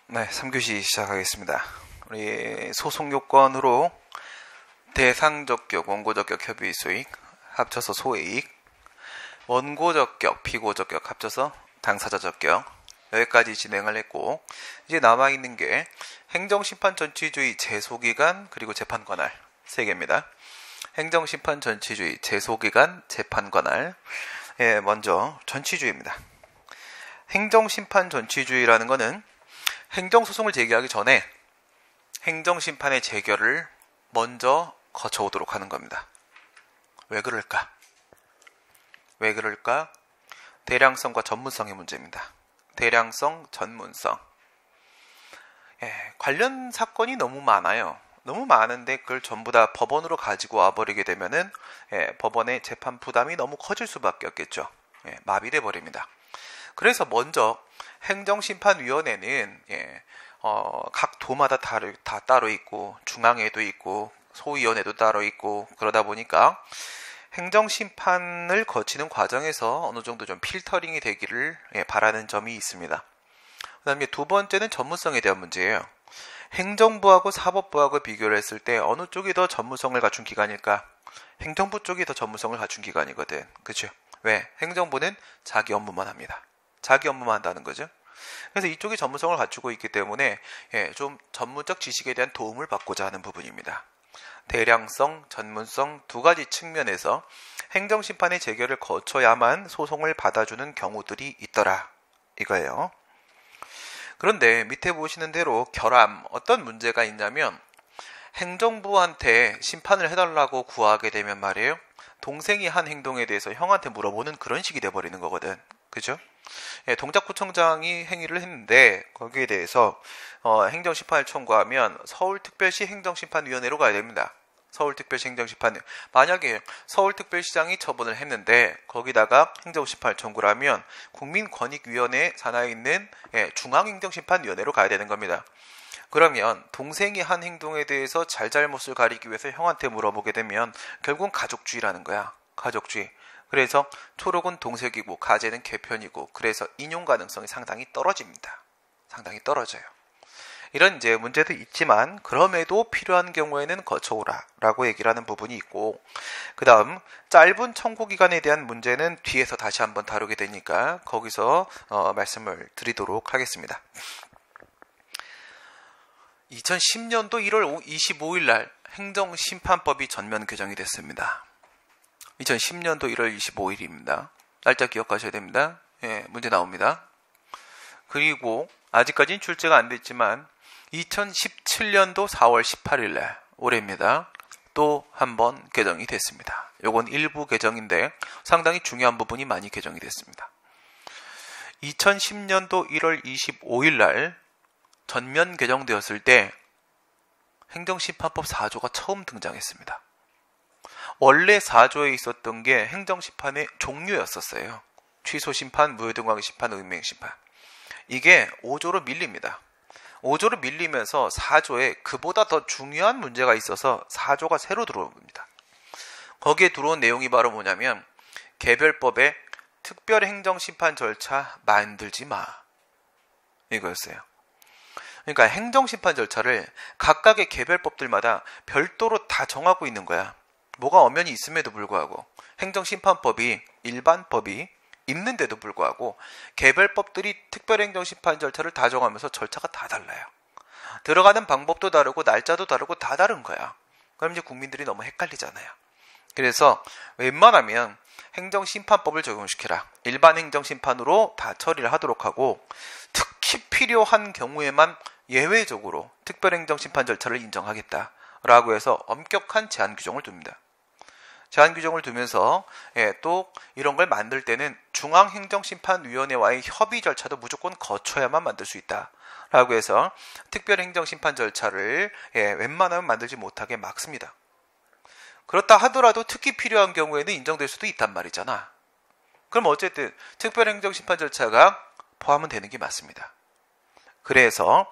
네, 3교시 시작하겠습니다. 우리 소송요건으로 대상적격, 원고적격, 협의수익 합쳐서 소이익, 원고적격, 피고적격 합쳐서 당사자적격, 여기까지 진행을 했고, 이제 남아있는 게 행정심판 전치주의 제소기간 그리고 재판관할 3개입니다. 행정심판 전치주의 제소기간 재판관할. 먼저 전치주의입니다. 행정심판 전치주의라는 것은 행정소송을 제기하기 전에 행정심판의 재결을 먼저 거쳐오도록 하는 겁니다. 왜 그럴까? 대량성과 전문성의 문제입니다. 대량성, 전문성. 관련 사건이 너무 많아요. 너무 많은데 그걸 전부 다 법원으로 가지고 와버리게 되면은 법원의 재판 부담이 너무 커질 수밖에 없겠죠. 마비돼 버립니다. 그래서 먼저 행정심판위원회는 각 도마다 다 따로 있고 중앙에도 있고 소위원회도 따로 있고 그러다 보니까 행정심판을 거치는 과정에서 어느 정도 좀 필터링이 되기를 바라는 점이 있습니다. 그 다음에 두 번째는 전문성에 대한 문제예요. 행정부하고 사법부하고 비교를 했을 때 어느 쪽이 더 전문성을 갖춘 기관일까? 행정부 쪽이 더 전문성을 갖춘 기관이거든. 그렇죠? 왜? 행정부는 자기 업무만 합니다. 자기 업무만 한다는 거죠. 그래서 이쪽이 전문성을 갖추고 있기 때문에 좀 전문적 지식에 대한 도움을 받고자 하는 부분입니다. 대량성, 전문성 두 가지 측면에서 행정심판의 재결을 거쳐야만 소송을 받아주는 경우들이 있더라. 이거예요. 그런데 밑에 보시는 대로 결함, 어떤 문제가 있냐면 행정부한테 심판을 해달라고 구하게 되면 말이에요. 동생이 한 행동에 대해서 형한테 물어보는 그런 식이 돼버리는 거거든. 그죠? 동작구청장이 행위를 했는데 거기에 대해서 행정심판을 청구하면 서울특별시 행정심판위원회로 가야 됩니다. 서울특별시 행정심판. 만약에 서울특별시장이 처분을 했는데 거기다가 행정심판을 청구를 하면 국민권익위원회 산하에 있는 중앙행정심판위원회로 가야 되는 겁니다. 그러면 동생이 한 행동에 대해서 잘잘못을 가리기 위해서 형한테 물어보게 되면 결국은 가족주의라는 거야. 가족주의. 그래서 초록은 동색이고 가재는 개편이고 그래서 인용 가능성이 상당히 떨어집니다. 상당히 떨어져요. 이런 이제 문제도 있지만 그럼에도 필요한 경우에는 거쳐오라 라고 얘기를 하는 부분이 있고, 그 다음 짧은 청구 기간에 대한 문제는 뒤에서 다시 한번 다루게 되니까 거기서 말씀을 드리도록 하겠습니다. 2010년도 1월 25일 날 행정심판법이 전면 개정이 됐습니다. 2010년도 1월 25일입니다. 날짜 기억하셔야 됩니다. 문제 나옵니다. 그리고 아직까지는 출제가 안 됐지만 2017년도 4월 18일 날 올해입니다. 또 한 번 개정이 됐습니다. 요건 일부 개정인데 상당히 중요한 부분이 많이 개정이 됐습니다. 2010년도 1월 25일 날 전면 개정되었을 때 행정심판법 4조가 처음 등장했습니다. 원래 4조에 있었던 게 행정심판의 종류였었어요. 취소심판, 무효등광심판, 의명심판. 이게 5조로 밀립니다. 5조로 밀리면서 4조에 그보다 더 중요한 문제가 있어서 4조가 새로 들어옵니다. 거기에 들어온 내용이 바로 뭐냐면 개별법에 특별행정심판 절차 만들지 마. 이거였어요. 그러니까 행정심판 절차를 각각의 개별법들마다 별도로 다 정하고 있는 거야. 뭐가 엄연히 있음에도 불구하고 행정심판법이 일반법이 있는데도 불구하고 개별법들이 특별행정심판 절차를 다 정하면서 절차가 다 달라요. 들어가는 방법도 다르고 날짜도 다르고 다 다른 거야. 그럼 이제 국민들이 너무 헷갈리잖아요. 그래서 웬만하면 행정심판법을 적용시켜라. 일반 행정심판으로 다 처리를 하도록 하고 특히 필요한 경우에만 예외적으로 특별행정심판 절차를 인정하겠다라고 해서 엄격한 제한 규정을 둡니다. 제한 규정을 두면서 또 이런 걸 만들 때는 중앙행정심판위원회와의 협의 절차도 무조건 거쳐야만 만들 수 있다라고 해서 특별행정심판 절차를 웬만하면 만들지 못하게 막습니다. 그렇다 하더라도 특히 필요한 경우에는 인정될 수도 있단 말이잖아. 그럼 어쨌든 특별행정심판 절차가 포함은 되는 게 맞습니다. 그래서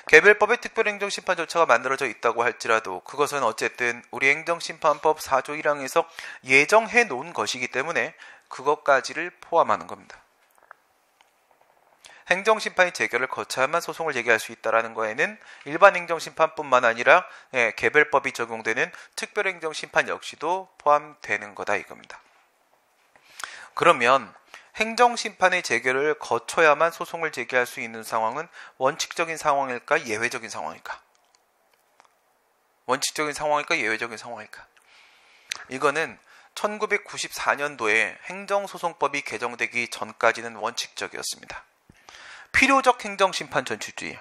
개별법에 특별행정심판 절차가 만들어져 있다고 할지라도 그것은 어쨌든 우리 행정심판법 4조 1항에서 예정해 놓은 것이기 때문에 그것까지를 포함하는 겁니다. 행정심판이 재결을 거쳐야만 소송을 제기할 수 있다는 거에는 일반 행정심판뿐만 아니라 개별법이 적용되는 특별행정심판 역시도 포함되는 거다 이겁니다. 그러면 행정심판의 재결을 거쳐야만 소송을 제기할 수 있는 상황은 원칙적인 상황일까 예외적인 상황일까? 원칙적인 상황일까 예외적인 상황일까? 이거는 1994년도에 행정소송법이 개정되기 전까지는 원칙적이었습니다. 필요적 행정심판 전치주의.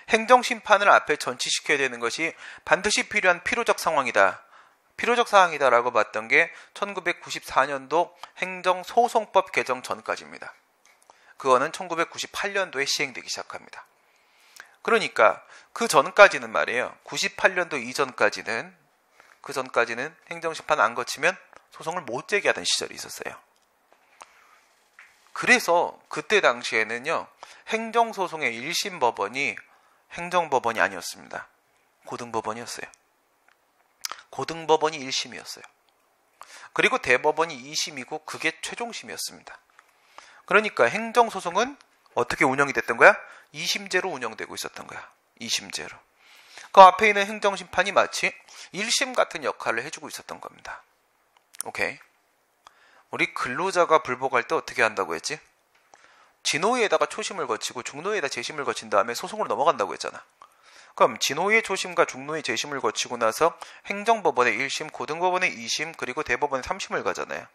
행정심판을 앞에 전치시켜야 되는 것이 반드시 필요한 필요적 상황이다. 필요적 사항이다라고 봤던 게 1994년도 행정소송법 개정 전까지입니다. 그거는 1998년도에 시행되기 시작합니다. 그러니까 그 전까지는 말이에요. 98년도 이전까지는 그 전까지는 행정심판 안 거치면 소송을 못 제기하던 시절이 있었어요. 그래서 그때 당시에는요. 행정소송의 1심 법원이 행정법원이 아니었습니다. 고등법원이었어요. 고등법원이 1심이었어요. 그리고 대법원이 2심이고 그게 최종심이었습니다. 그러니까 행정소송은 어떻게 운영이 됐던 거야? 2심제로 운영되고 있었던 거야. 2심제로. 그 앞에 있는 행정심판이 마치 1심 같은 역할을 해주고 있었던 겁니다. 오케이. 우리 근로자가 불복할 때 어떻게 한다고 했지? 진호위에다가 초심을 거치고 중노위에다 재심을 거친 다음에 소송으로 넘어간다고 했잖아. 그럼 진호위의 초심과 중노위의 재심을 거치고 나서 행정법원의 1심, 고등법원의 2심, 그리고 대법원의 3심을 가잖아요.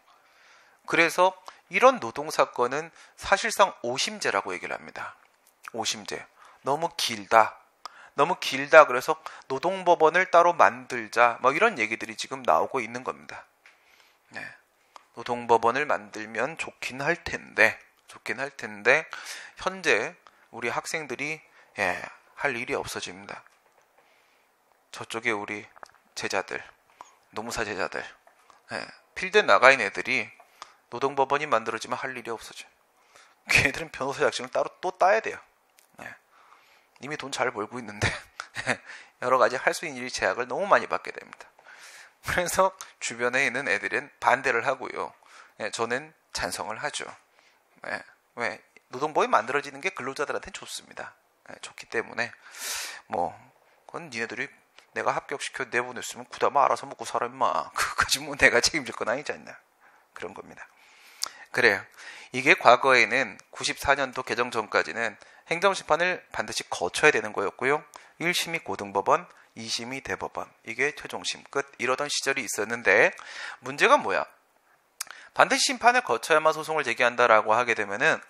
그래서 이런 노동사건은 사실상 5심제라고 얘기를 합니다. 5심제. 너무 길다. 그래서 노동법원을 따로 만들자. 뭐 이런 얘기들이 지금 나오고 있는 겁니다. 네. 노동법원을 만들면 좋긴 할 텐데 현재 우리 학생들이 할 일이 없어집니다. 저쪽에 우리 제자들, 노무사 제자들, 필드 나가 있는 애들이 노동법원이 만들어지면 할 일이 없어져요. 걔네들은 변호사 자격증을 따로 또 따야 돼요. 이미 돈 잘 벌고 있는데 여러 가지 할 수 있는 일이 제약을 너무 많이 받게 됩니다. 그래서 주변에 있는 애들은 반대를 하고요. 저는 찬성을 하죠. 왜? 노동법이 만들어지는 게 근로자들한테는 좋습니다. 좋기 때문에 그건 니네들이 내가 합격시켜 내보냈으면 그다음에 알아서 먹고 살아 임마. 그거까지 내가 책임질 건 아니지 않나. 그런 겁니다. 그래요. 이게 과거에는 94년도 개정 전까지는 행정심판을 반드시 거쳐야 되는 거였고요. 1심이 고등법원, 2심이 대법원. 이게 최종심 끝. 이러던 시절이 있었는데 문제가 뭐야? 반드시 심판을 거쳐야만 소송을 제기한다라고 하게 되면은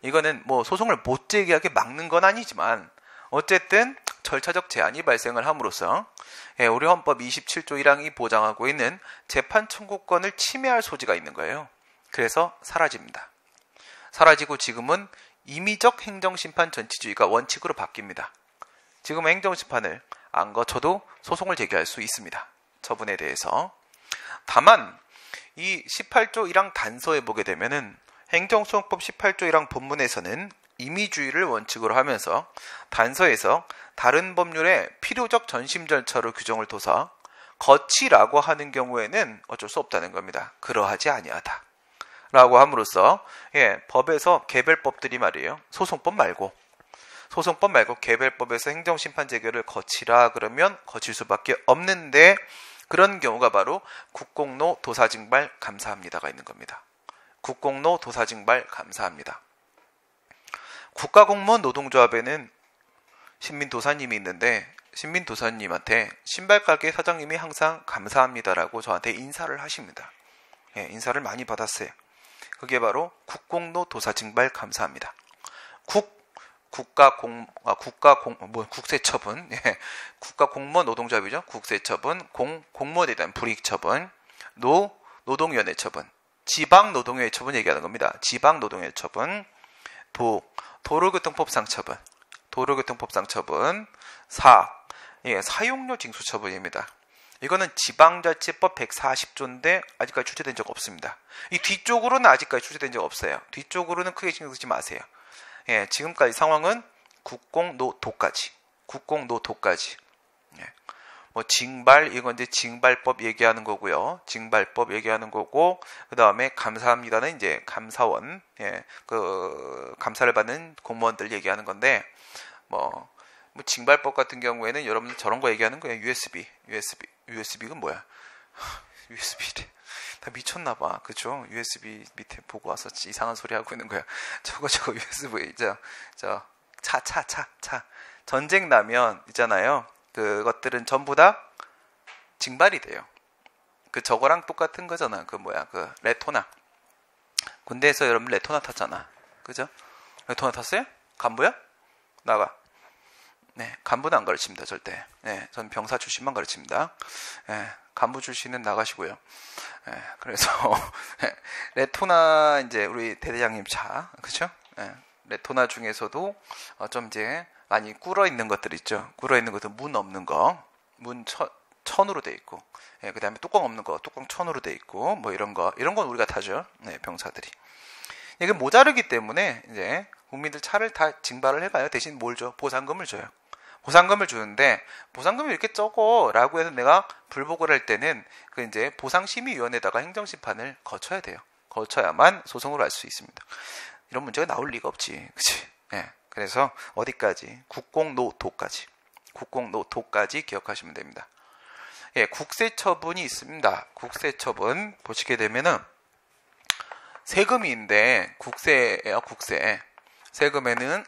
이거는 소송을 못 제기하게 막는 건 아니지만 어쨌든 절차적 제한이 발생을 함으로써 우리 헌법 27조 1항이 보장하고 있는 재판 청구권을 침해할 소지가 있는 거예요. 그래서 사라집니다. 사라지고 지금은 임의적 행정심판 전치주의가 원칙으로 바뀝니다. 지금 행정심판을 안 거쳐도 소송을 제기할 수 있습니다. 처분에 대해서. 다만 이 18조 1항 단서에 보게 되면은 행정소송법 18조 1항 본문에서는 임의주의를 원칙으로 하면서 단서에서 다른 법률의 필요적 전심 절차로 규정을 둬서 거치라고 하는 경우에는 어쩔 수 없다는 겁니다. 그러하지 아니하다. 라고 함으로써 법에서 개별법들이 말이에요. 소송법 말고 개별법에서 행정심판 재결을 거치라 그러면 거칠 수밖에 없는데 그런 경우가 바로 국공노 도사징발 감사합니다가 있는 겁니다. 국공노 도사징발 감사합니다. 국가공무원 노동조합에는 신민도사님이 있는데 신민도사님한테 신발가게 사장님이 항상 감사합니다라고 저한테 인사를 하십니다. 인사를 많이 받았어요. 그게 바로 국공노 도사징발 감사합니다. 국세처분, 국가공무원 노동조합이죠. 국세처분, 공무원에 대한 불이익처분, 노동위원회 처분, 지방노동위원회 처분 얘기하는 겁니다. 지방노동위원회 처분, 도로교통법상 처분, 사용료 징수 처분입니다. 이거는 지방자치법 140조인데 아직까지 출제된 적 없습니다. 이 뒤쪽으로는 아직까지 출제된 적 없어요. 뒤쪽으로는 크게 신경 쓰지 마세요. 지금까지 상황은 국공노도까지. 뭐 징발, 이건 이제 징발법 얘기하는 거고요. 징발법 얘기하는 거고, 그 다음에 감사합니다는 이제 감사원, 그 감사를 받는 공무원들 얘기하는 건데, 뭐 징발법 같은 경우에는 여러분들 저런 거 얘기하는 거예요. USB가 뭐야? USB래. 다 미쳤나봐. 그쵸? USB 밑에 보고 와서 이상한 소리 하고 있는 거야. 저거 USB, 차. 전쟁 나면 있잖아요. 그것들은 전부 다 징발이 돼요. 그 저거랑 똑같은 거잖아. 그 레토나. 군대에서 여러분 레토나 탔잖아. 그죠? 레토나 탔어요? 간부야? 나가. 네, 간부는 안 가르칩니다, 절대. 네, 전 병사 출신만 가르칩니다. 네, 간부 출신은 나가시고요. 네, 그래서 레토나 이제 우리 대대장님 차, 그렇죠? 네, 레토나 중에서도 좀 이제 많이 꿇어 있는 것들 있죠. 꿇어 있는 것들 문 없는 거, 문 천으로 돼 있고, 네, 그다음에 뚜껑 없는 거, 뚜껑 천으로 돼 있고, 뭐 이런 건 우리가 타죠. 네, 병사들이. 이게 모자르기 때문에 이제 국민들 차를 다 징발을 해가요. 대신 뭘 줘? 보상금을 줘요. 보상금을 주는데 보상금이 이렇게 적어라고 해서 내가 불복을 할 때는 그 이제 보상심의위원회에다가 행정심판을 거쳐야 돼요. 거쳐야만 소송을 할 수 있습니다. 이런 문제가 나올 리가 없지, 그렇지? 네. 그래서 어디까지? 국공노토까지 기억하시면 됩니다. 예, 국세처분이 있습니다. 국세처분 보시게 되면은 세금인데 국세예요, 국세. 세금에는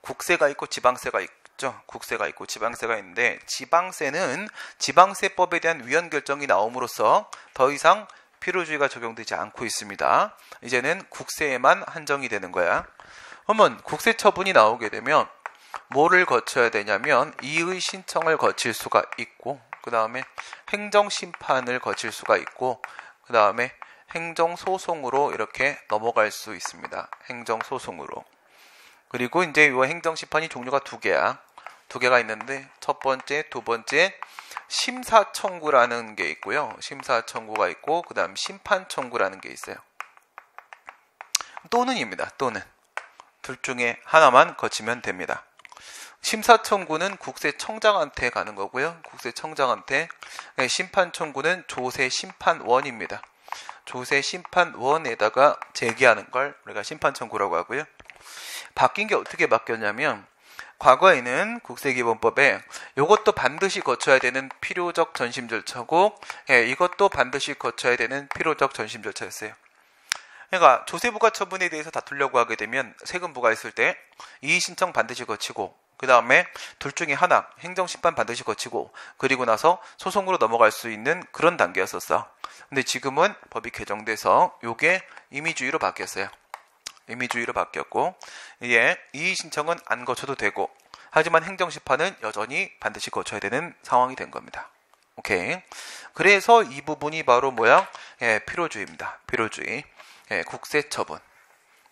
국세가 있고 지방세가 있죠. 국세가 있고 지방세가 있는데 지방세는 지방세법에 대한 위헌 결정이 나옴으로써 더 이상 필요주의가 적용되지 않고 있습니다. 이제는 국세에만 한정이 되는 거야. 그러면 국세 처분이 나오게 되면 뭐를 거쳐야 되냐면 이의 신청을 거칠 수가 있고, 그 다음에 행정심판을 거칠 수가 있고, 그 다음에 행정소송으로 이렇게 넘어갈 수 있습니다. 행정소송으로. 그리고 이제 이 행정심판이 종류가 두 개야. 두 개가 있는데 첫 번째, 두 번째 심사청구라는 게 있고요. 심사청구가 있고 그 다음 심판청구라는 게 있어요. 또는입니다. 또는. 둘 중에 하나만 거치면 됩니다. 심사청구는 국세청장한테 가는 거고요. 국세청장한테. 심판청구는 조세심판원입니다. 조세심판원에다가 제기하는 걸 우리가 심판청구라고 하고요. 바뀐 게 어떻게 바뀌었냐면 과거에는 국세기본법에 이것도 반드시 거쳐야 되는 필요적 전심 절차고, 이것도 반드시 거쳐야 되는 필요적 전심 절차였어요. 그러니까 조세부가 처분에 대해서 다투려고 하게 되면 세금부가 있을 때 이의신청 반드시 거치고, 그 다음에 둘 중에 하나 행정심판 반드시 거치고, 그리고 나서 소송으로 넘어갈 수 있는 그런 단계였었어. 근데 지금은 법이 개정돼서 이게 임의주의로 바뀌었어요. 임의주의로 바뀌었고, 이게 이의신청은 안 거쳐도 되고, 하지만 행정심판은 여전히 반드시 거쳐야 되는 상황이 된 겁니다. 오케이. 그래서 이 부분이 바로 뭐야? 필요주의입니다. 필요주의. 국세처분.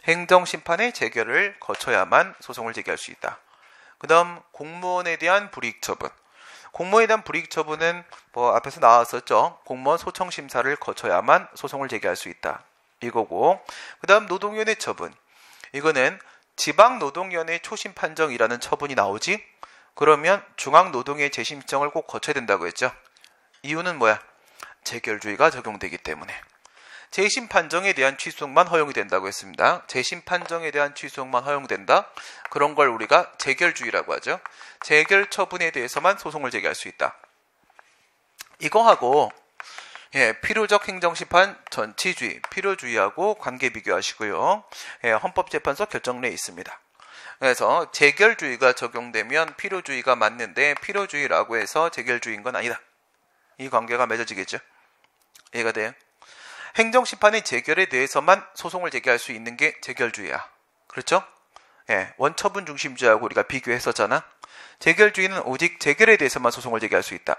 행정심판의 재결을 거쳐야만 소송을 제기할 수 있다. 그 다음 공무원에 대한 불이익처분. 공무원에 대한 불이익처분은 뭐 앞에서 나왔었죠. 공무원 소청심사를 거쳐야만 소송을 제기할 수 있다. 이거고, 그 다음 노동위원회 처분. 이거는 지방노동위원회 초심 판정이라는 처분이 나오지? 그러면 중앙노동위의 재심청을 꼭 거쳐야 된다고 했죠. 이유는 뭐야? 재결주의가 적용되기 때문에. 재심 판정에 대한 취소만 허용이 된다고 했습니다. 재심 판정에 대한 취소만 허용된다? 그런 걸 우리가 재결주의라고 하죠. 재결 처분에 대해서만 소송을 제기할 수 있다. 이거하고 필요적 행정심판 전치주의, 필요주의하고 관계 비교하시고요. 헌법재판소 결정내에 있습니다. 그래서 재결주의가 적용되면 필요주의가 맞는데 필요주의라고 해서 재결주의인 건 아니다. 이 관계가 맺어지겠죠. 이해가 돼요? 행정심판의 재결에 대해서만 소송을 제기할 수 있는 게 재결주의야. 그렇죠? 원처분 중심주의하고 우리가 비교했었잖아. 재결주의는 오직 재결에 대해서만 소송을 제기할 수 있다.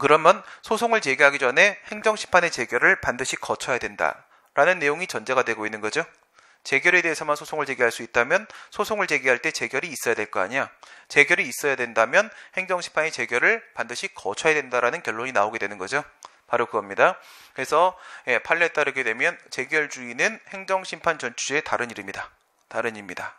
그러면 소송을 제기하기 전에 행정심판의 재결을 반드시 거쳐야 된다라는 내용이 전제가 되고 있는 거죠. 재결에 대해서만 소송을 제기할 수 있다면 소송을 제기할 때 재결이 있어야 될 거 아니야. 재결이 있어야 된다면 행정심판의 재결을 반드시 거쳐야 된다라는 결론이 나오게 되는 거죠. 바로 그겁니다. 그래서 판례에 따르게 되면 재결주의는 행정심판 전치주의의 다른 이름이다. 다른 입니다.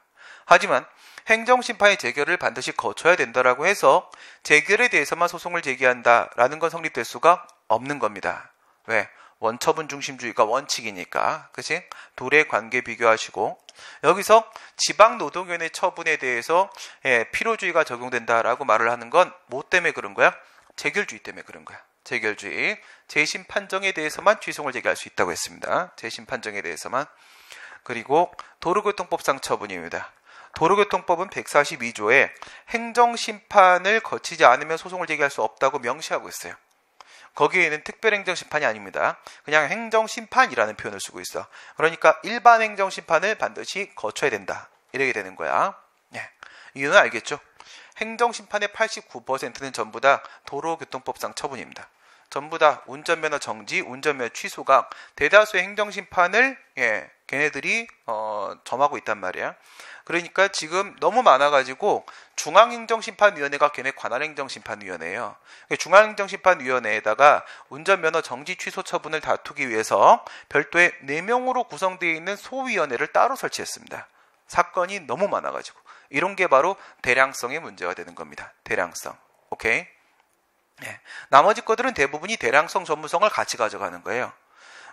하지만 행정심판의 재결을 반드시 거쳐야 된다라고 해서 재결에 대해서만 소송을 제기한다라는 건 성립될 수가 없는 겁니다. 왜? 원처분 중심주의가 원칙이니까. 그치? 둘의 관계 비교하시고 여기서 지방노동위원회 처분에 대해서 필요주의가 적용된다라고 말을 하는 건 뭐 때문에 그런 거야? 재결주의 때문에 그런 거야. 재결주의. 재심 판정에 대해서만 취소를 제기할 수 있다고 했습니다. 재심 판정에 대해서만. 그리고 도로교통법상 처분입니다. 도로교통법은 142조에 행정심판을 거치지 않으면 소송을 제기할 수 없다고 명시하고 있어요. 거기에는 특별행정심판이 아닙니다. 그냥 행정심판이라는 표현을 쓰고 있어. 그러니까 일반 행정심판을 반드시 거쳐야 된다. 이렇게 되는 거야. 예. 이유는 알겠죠? 행정심판의 89%는 전부 다 도로교통법상 처분입니다. 전부 다 운전면허 정지, 운전면허 취소가 대다수의 행정심판을 걔네들이 점하고 있단 말이야. 그러니까 지금 너무 많아가지고 중앙행정심판위원회가 걔네 관할행정심판위원회예요. 중앙행정심판위원회에다가 운전면허 정지 취소 처분을 다투기 위해서 별도의 4명으로 구성되어 있는 소위원회를 따로 설치했습니다. 사건이 너무 많아가지고 이런 게 바로 대량성의 문제가 되는 겁니다. 대량성. 오케이? 네. 나머지 것들은 대부분이 대량성 전무성을 같이 가져가는 거예요.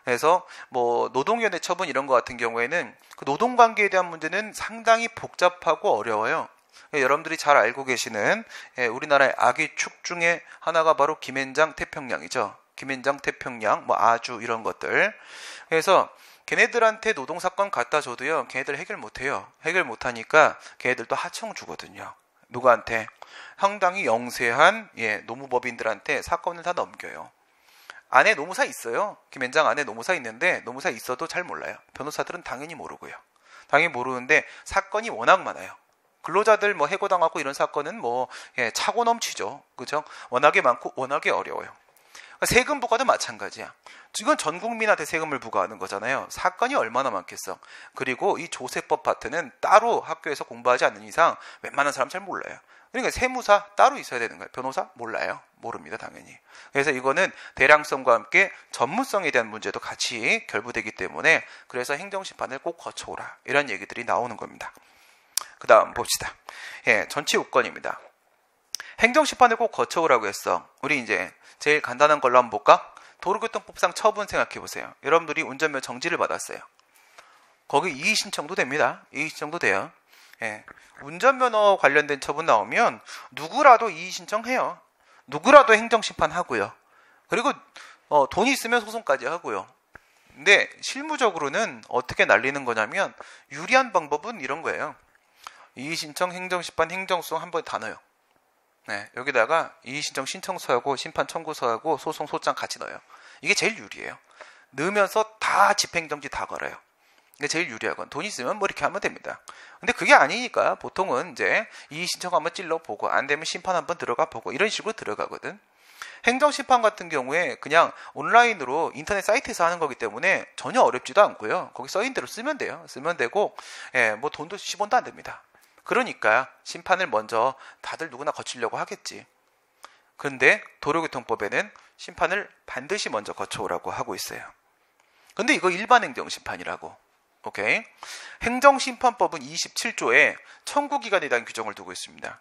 그래서 뭐 노동위원회 처분 이런 거 같은 경우에는 그 노동관계에 대한 문제는 상당히 복잡하고 어려워요. 여러분들이 잘 알고 계시는 우리나라의 악의 축 중에 하나가 바로 김앤장 태평양이죠. 김앤장 태평양, 뭐 아주 이런 것들. 그래서 걔네들한테 노동사건 갖다 줘도요, 걔네들 해결 못해요. 해결 못하니까 걔네들도 하청 주거든요. 누구한테? 상당히 영세한 노무법인들한테 사건을 다 넘겨요. 안에 노무사 있어요. 김앤장 안에 노무사 있는데 노무사 있어도 잘 몰라요. 변호사들은 당연히 모르고요. 당연히 모르는데 사건이 워낙 많아요. 근로자들 뭐 해고당하고 이런 사건은 차고 넘치죠. 그죠? 워낙에 많고 워낙에 어려워요. 세금 부과도 마찬가지야. 이건 전 국민한테 세금을 부과하는 거잖아요. 사건이 얼마나 많겠어. 그리고 이 조세법 파트는 따로 학교에서 공부하지 않는 이상 웬만한 사람 잘 몰라요. 그러니까 세무사 따로 있어야 되는 거예요. 변호사? 몰라요. 모릅니다. 당연히. 그래서 이거는 대량성과 함께 전문성에 대한 문제도 같이 결부되기 때문에 그래서 행정심판을 꼭 거쳐오라. 이런 얘기들이 나오는 겁니다. 그 다음 봅시다. 전체 요건입니다. 행정심판을 꼭 거쳐오라고 했어. 우리 이제 제일 간단한 걸로 한번 볼까? 도로교통법상 처분 생각해보세요. 여러분들이 운전면허 정지를 받았어요. 거기 이의 신청도 됩니다. 이의 신청도 돼요. 운전면허 관련된 처분 나오면 누구라도 이의 신청해요. 누구라도 행정심판 하고요. 그리고 돈이 있으면 소송까지 하고요. 근데 실무적으로는 어떻게 날리는 거냐면 유리한 방법은 이런 거예요. 이의 신청, 행정심판, 행정소송 한 번에 다 넣어요. 여기다가 이의 신청 신청서하고 심판 청구서하고 소송 소장 같이 넣어요. 이게 제일 유리해요. 넣으면서 다 집행정지 다 걸어요. 이게 제일 유리하건. 돈 있으면 뭐 이렇게 하면 됩니다. 근데 그게 아니니까 보통은 이제 이의 신청 한번 찔러보고 안 되면 심판 한번 들어가 보고 이런 식으로 들어가거든. 행정심판 같은 경우에 그냥 온라인으로 인터넷 사이트에서 하는 거기 때문에 전혀 어렵지도 않고요. 거기 써있는 대로 쓰면 돼요. 쓰면 되고 뭐 돈도 10원도 안 됩니다. 그러니까 심판을 먼저 다들 누구나 거치려고 하겠지. 그런데 도로교통법에는 심판을 반드시 먼저 거쳐오라고 하고 있어요. 근데 이거 일반 행정심판이라고. 오케이. 행정심판법은 27조에 청구기간에 대한 규정을 두고 있습니다.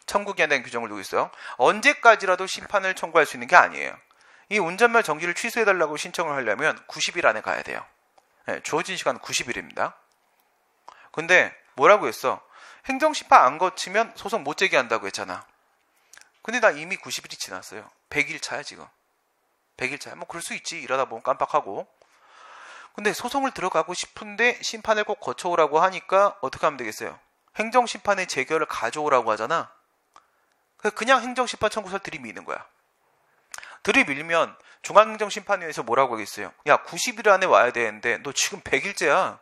청구기간에 대한 규정을 두고 있어요. 언제까지라도 심판을 청구할 수 있는 게 아니에요. 이 운전면허 정지를 취소해달라고 신청을 하려면 90일 안에 가야 돼요. 주어진 시간은 90일입니다. 근데 뭐라고 했어? 행정심판 안 거치면 소송 못 제기한다고 했잖아. 근데 나 이미 90일이 지났어요. 100일 차야 지금. 100일 차야. 뭐 그럴 수 있지. 일하다 보면 깜빡하고. 근데 소송을 들어가고 싶은데 심판을 꼭 거쳐오라고 하니까 어떻게 하면 되겠어요? 행정심판의 재결을 가져오라고 하잖아. 그냥 행정심판 청구서를 들이미는 거야. 들이밀면 중앙행정심판위에서 뭐라고 하겠어요? 야 90일 안에 와야 되는데 너 지금 100일째야.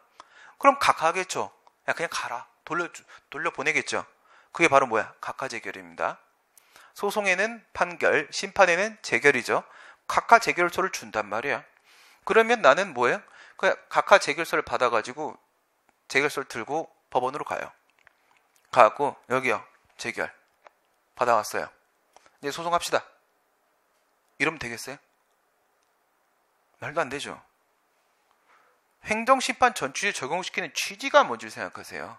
그럼 각하하겠죠. 야 그냥 가라. 돌려보내겠죠. 그게 바로 뭐야? 각하재결입니다. 소송에는 판결, 심판에는 재결이죠. 각하재결서를 준단 말이야. 그러면 나는 뭐예요? 각하재결서를 받아가지고 재결서를 들고 법원으로 가요. 가고 여기요. 재결. 받아왔어요. 이제 소송합시다. 이러면 되겠어요? 말도 안 되죠. 행정심판 전취를 적용시키는 취지가 뭔지 생각하세요.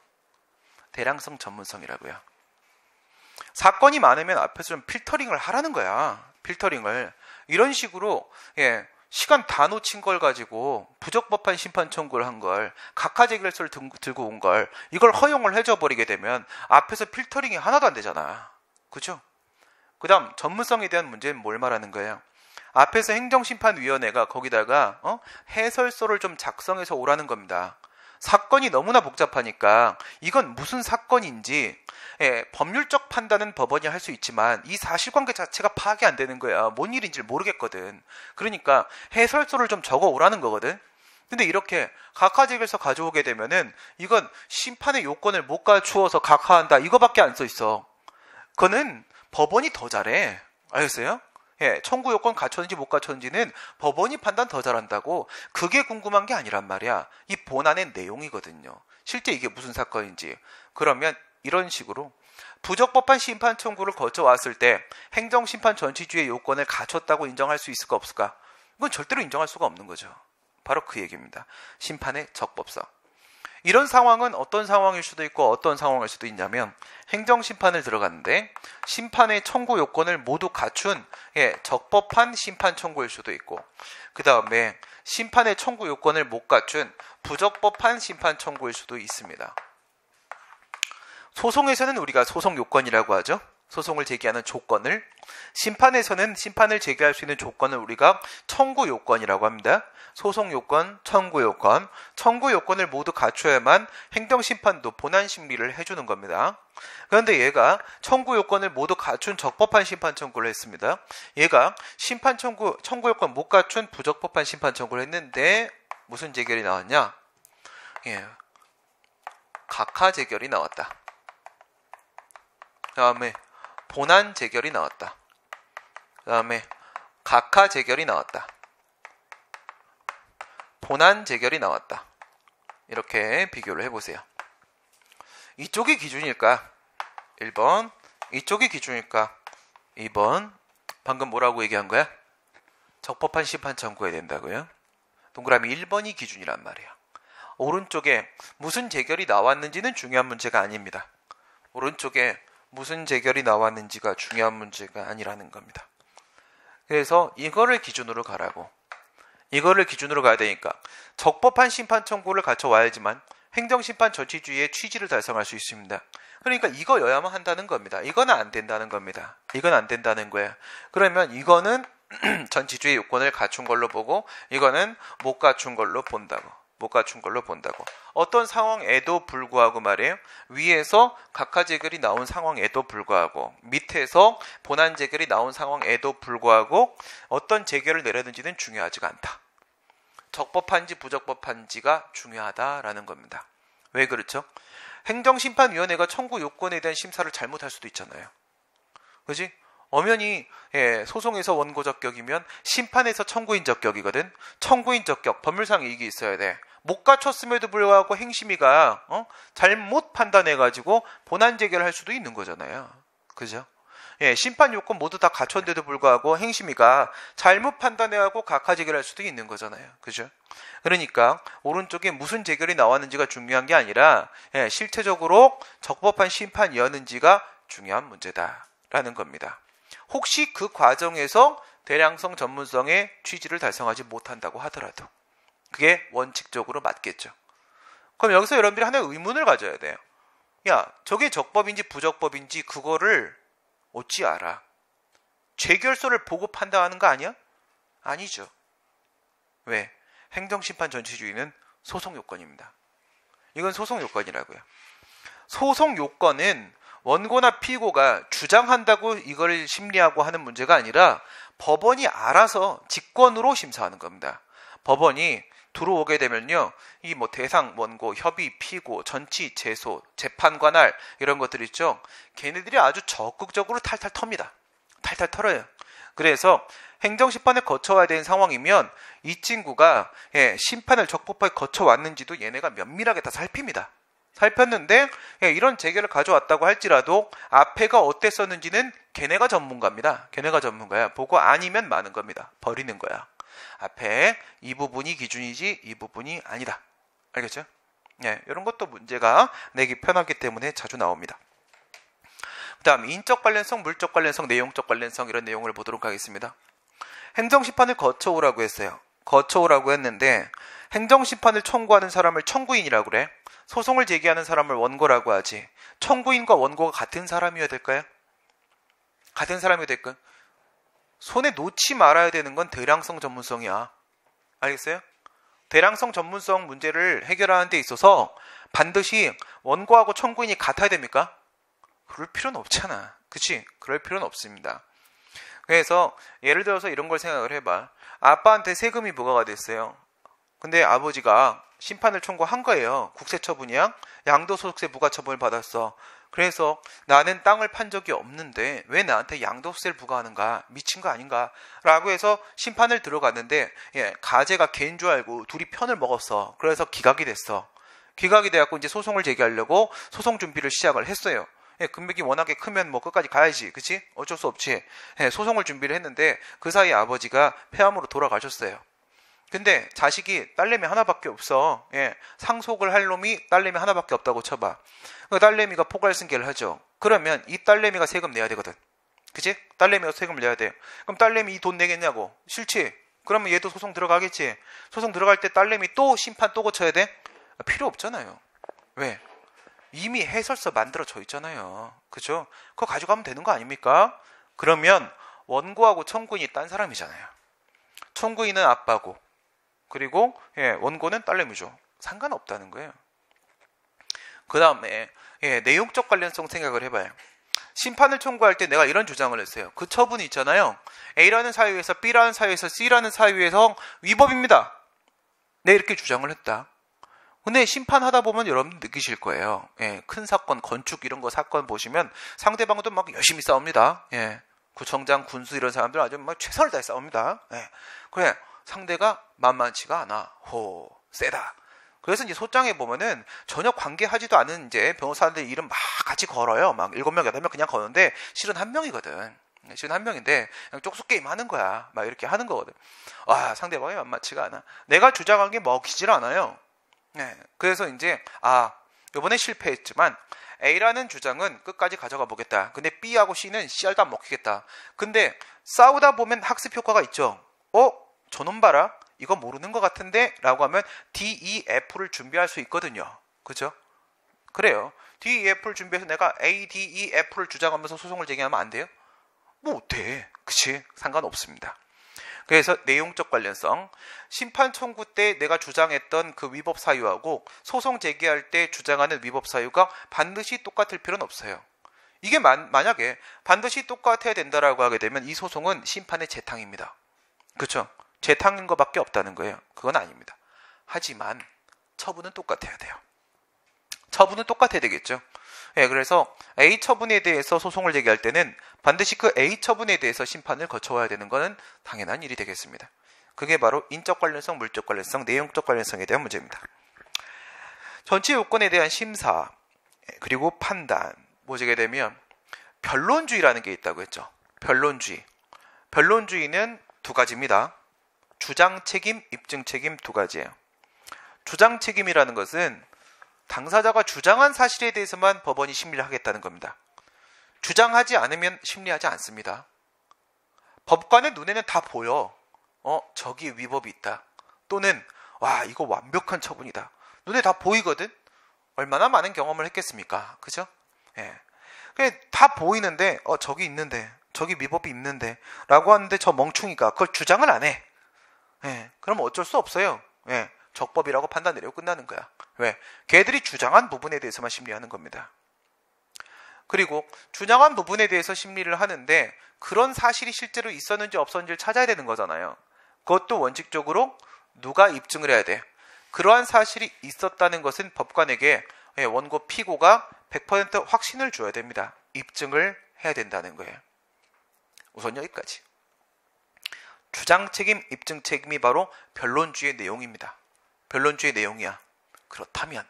대량성 전문성이라고요. 사건이 많으면 앞에서 좀 필터링을 하라는 거야. 필터링을. 이런 식으로 시간 다 놓친 걸 가지고 부적법한 심판 청구를 한 걸, 각하제결서를 들고 온 걸, 이걸 허용을 해줘 버리게 되면 앞에서 필터링이 하나도 안 되잖아. 그죠? 그 다음 전문성에 대한 문제는 뭘 말하는 거예요? 앞에서 행정심판위원회가 거기다가 해설서를 좀 작성해서 오라는 겁니다. 사건이 너무나 복잡하니까 이건 무슨 사건인지 법률적 판단은 법원이 할 수 있지만 이 사실관계 자체가 파악이 안 되는 거야. 뭔 일인지 모르겠거든. 그러니까 해설서를 좀 적어 오라는 거거든. 근데 이렇게 각하제결서 가져오게 되면은 이건 심판의 요건을 못 갖추어서 각하한다 이거밖에 안 써 있어. 그거는 법원이 더 잘해. 알겠어요? 청구 요건 갖췄는지 못 갖췄는지는 법원이 판단 더 잘한다고. 그게 궁금한 게 아니란 말이야. 이 본안의 내용이거든요. 실제 이게 무슨 사건인지. 그러면 이런 식으로 부적법한 심판 청구를 거쳐왔을 때 행정심판 전치주의 요건을 갖췄다고 인정할 수 있을까 없을까? 이건 절대로 인정할 수가 없는 거죠. 바로 그 얘기입니다. 심판의 적법성. 이런 상황은 어떤 상황일 수도 있고 어떤 상황일 수도 있냐면 행정심판을 들어갔는데 심판의 청구 요건을 모두 갖춘 적법한 심판 청구일 수도 있고, 그 다음에 심판의 청구 요건을 못 갖춘 부적법한 심판 청구일 수도 있습니다. 소송에서는 우리가 소송 요건이라고 하죠. 소송을 제기하는 조건을. 심판에서는 심판을 제기할 수 있는 조건을 우리가 청구 요건이라고 합니다. 소송 요건, 청구 요건. 청구 요건을 모두 갖춰야만 행정심판도 본안 심리를 해주는 겁니다. 그런데 얘가 청구 요건을 모두 갖춘 적법한 심판 청구를 했습니다. 얘가 심판 청구 요건 못 갖춘 부적법한 심판 청구를 했는데 무슨 재결이 나왔냐? 각하 재결이 나왔다. 그 다음에 본안 재결이 나왔다. 그 다음에 각하 재결이 나왔다. 본안 재결이 나왔다. 이렇게 비교를 해보세요. 이쪽이 기준일까? 1번. 이쪽이 기준일까? 2번. 방금 뭐라고 얘기한 거야? 적법한 심판 청구해야 된다고요? 동그라미 1번이 기준이란 말이야. 오른쪽에 무슨 재결이 나왔는지는 중요한 문제가 아닙니다. 오른쪽에 무슨 재결이 나왔는지가 중요한 문제가 아니라는 겁니다. 그래서 이거를 기준으로 가라고. 이거를 기준으로 가야 되니까 적법한 심판 청구를 갖춰와야지만 행정심판 전치주의의 취지를 달성할 수 있습니다. 그러니까 이거여야만 한다는 겁니다. 이거는 안 된다는 겁니다. 이건 안 된다는 거예요. 그러면 이거는 전치주의 요건을 갖춘 걸로 보고 이거는 못 갖춘 걸로 본다고. 못 갖춘 걸로 본다고. 어떤 상황에도 불구하고 말이에요. 위에서 각하 재결이 나온 상황에도 불구하고 밑에서 본안 재결이 나온 상황에도 불구하고 어떤 재결을 내렸는지는 중요하지가 않다. 적법한지 부적법한지가 중요하다라는 겁니다. 왜 그렇죠? 행정심판위원회가 청구 요건에 대한 심사를 잘못할 수도 있잖아요. 그지? 엄연히 소송에서 원고적격이면 심판에서 청구인적격이거든. 청구인적격 법률상 이익이 있어야 돼. 못 갖췄음에도 불구하고 행심위가 잘못 판단해가지고 본안 재결을 할 수도 있는 거잖아요. 그죠? 심판 요건 모두 다 갖췄는데도 불구하고 행심위가 잘못 판단해가지고 각하 재결할 수도 있는 거잖아요. 그죠? 그러니까 오른쪽에 무슨 재결이 나왔는지가 중요한 게 아니라 실체적으로 적법한 심판이었는지가 중요한 문제다라는 겁니다. 혹시 그 과정에서 대량성 전문성의 취지를 달성하지 못한다고 하더라도 그게 원칙적으로 맞겠죠. 그럼 여기서 여러분들이 하나의 의문을 가져야 돼요. 야, 저게 적법인지 부적법인지 그거를 어찌 알아? 재결서를 보고 판단하는 거 아니야? 아니죠. 왜? 행정심판 전치주의는 소송 요건입니다. 이건 소송 요건이라고요. 소송 요건은 원고나 피고가 주장한다고 이걸 심리하고 하는 문제가 아니라 법원이 알아서 직권으로 심사하는 겁니다. 법원이 들어오게 되면요, 이 대상, 원고, 협의, 피고, 전치, 제소, 재판관할 이런 것들 있죠. 걔네들이 아주 적극적으로 탈탈 텁니다. 탈탈 털어요. 그래서 행정심판을 거쳐와야 되는 상황이면 이 친구가 심판을 적법하게 거쳐왔는지도 얘네가 면밀하게 다 살핍니다. 살폈는데 이런 재결을 가져왔다고 할지라도 앞에가 어땠었는지는 걔네가 전문가입니다. 걔네가 전문가야. 보고 아니면 마는 겁니다. 버리는 거야. 앞에 이 부분이 기준이지 이 부분이 아니다. 알겠죠? 예, 이런 것도 문제가 내기 편하기 때문에 자주 나옵니다. 그 다음 인적 관련성, 물적 관련성, 내용적 관련성 이런 내용을 보도록 하겠습니다. 행정심판을 거쳐오라고 했어요. 거쳐오라고 했는데 행정심판을 청구하는 사람을 청구인이라고 그래. 소송을 제기하는 사람을 원고라고 하지. 청구인과 원고가 같은 사람이어야 될까요? 같은 사람이 될까요? 손에 놓지 말아야 되는 건 대량성 전문성이야. 알겠어요? 대량성 전문성 문제를 해결하는 데 있어서 반드시 원고하고 청구인이 같아야 됩니까? 그럴 필요는 없잖아. 그치? 그럴 필요는 없습니다. 그래서 예를 들어서 이런 걸 생각을 해봐. 아빠한테 세금이 부과가 됐어요. 근데 아버지가 심판을 청구한 거예요. 국세처분이야. 양도소득세 부과처분을 받았어. 그래서 나는 땅을 판 적이 없는데 왜 나한테 양도세를 부과하는가? 미친 거 아닌가? 라고 해서 심판을 들어갔는데 가재가 개인 줄 알고 둘이 편을 먹었어. 그래서 기각이 됐어. 기각이 돼갖고 이제 소송을 제기하려고 소송 준비를 시작을 했어요. 금액이 워낙에 크면 뭐 끝까지 가야지. 그치? 어쩔 수 없지. 소송을 준비를 했는데 그 사이에 아버지가 폐암으로 돌아가셨어요. 근데 자식이 딸내미 하나밖에 없어. 상속을 할 놈이 딸내미 하나밖에 없다고 쳐봐. 딸내미가 포괄승계를 하죠. 그러면 이 딸내미가 세금 내야 되거든. 그치? 딸내미가 세금을 내야 돼. 그럼 딸내미 이 돈 내겠냐고. 싫지? 그러면 얘도 소송 들어가겠지. 소송 들어갈 때 딸내미 또 심판 또 고쳐야 돼? 필요 없잖아요. 왜? 이미 해설서 만들어져 있잖아요. 그죠? 그거 가져가면 되는 거 아닙니까? 그러면 원고하고 청구인이 딴 사람이잖아요. 청구인은 아빠고 그리고 원고는 딸내미죠. 상관없다는 거예요. 그 다음에 내용적 관련성 생각을 해봐요. 심판을 청구할 때 내가 이런 주장을 했어요. 그 처분이 있잖아요. A라는 사유에서 B라는 사유에서 C라는 사유에서 위법입니다. 네, 이렇게 주장을 했다. 근데 심판하다 보면 여러분 느끼실 거예요. 큰 사건, 건축 이런 거 사건 보시면 상대방도 막 열심히 싸웁니다. 구청장, 군수 이런 사람들 아주 막 최선을 다해 싸웁니다. 그래, 상대가 만만치가 않아. 세다. 그래서 이제 소장에 보면은 전혀 관계하지도 않은 이제 변호사들 이름 막 같이 걸어요. 막 7명, 8명 그냥 거는데 실은 한 명이거든. 실은 한 명인데 그냥 쪽수 게임 하는 거야. 막 이렇게 하는 거거든. 와, 상대방이 만만치가 않아. 내가 주장한 게 먹히질 않아요. 그래서 이제 이번에 실패했지만 A라는 주장은 끝까지 가져가 보겠다. 근데 B하고 C는 씨알도 안 먹히겠다. 근데 싸우다 보면 학습 효과가 있죠. 저놈 봐라. 이거 모르는 것 같은데? 라고 하면 D, E, F를 준비할 수 있거든요. 그죠? 그래요. D, E, F를 준비해서 내가 A, D, E, F를 주장하면서 소송을 제기하면 안 돼요? 뭐 어때? 그치? 상관없습니다. 그래서 내용적 관련성, 심판 청구 때 내가 주장했던 그 위법 사유하고 소송 제기할 때 주장하는 위법 사유가 반드시 똑같을 필요는 없어요. 이게 만약에 반드시 똑같아야 된다라고 하게 되면 이 소송은 심판의 재탕입니다. 그렇죠? 재탕인 것밖에 없다는 거예요. 그건 아닙니다. 하지만 처분은 똑같아야 돼요. 처분은 똑같아야 되겠죠. 그래서 A 처분에 대해서 소송을 제기할 때는 반드시 그 A 처분에 대해서 심판을 거쳐와야 되는 것은 당연한 일이 되겠습니다. 그게 바로 인적 관련성, 물적 관련성, 내용적 관련성에 대한 문제입니다. 전체 요건에 대한 심사, 그리고 판단, 보게 되면 변론주의라는 게 있다고 했죠. 변론주의. 변론주의는 두 가지입니다. 주장 책임, 입증 책임 두 가지예요. 주장 책임이라는 것은 당사자가 주장한 사실에 대해서만 법원이 심리를 하겠다는 겁니다. 주장하지 않으면 심리하지 않습니다. 법관의 눈에는 다 보여. 저기 위법이 있다. 또는 와, 이거 완벽한 처분이다. 눈에 다 보이거든. 얼마나 많은 경험을 했겠습니까? 그죠? 다 보이는데 저기 있는데, 저기 위법이 있는데 라고 하는데 저 멍충이가 그걸 주장을 안 해. 그럼 어쩔 수 없어요. 적법이라고 판단 내리고 끝나는 거야. 왜? 걔들이 주장한 부분에 대해서만 심리하는 겁니다. 그리고 주장한 부분에 대해서 심리를 하는데 그런 사실이 실제로 있었는지 없었는지를 찾아야 되는 거잖아요. 그것도 원칙적으로 누가 입증을 해야 돼. 그러한 사실이 있었다는 것은 법관에게 원고 피고가 100% 확신을 줘야 됩니다. 입증을 해야 된다는 거예요. 우선 여기까지. 주장 책임, 입증 책임이 바로 변론주의 내용입니다. 변론주의 내용이야. 그렇다면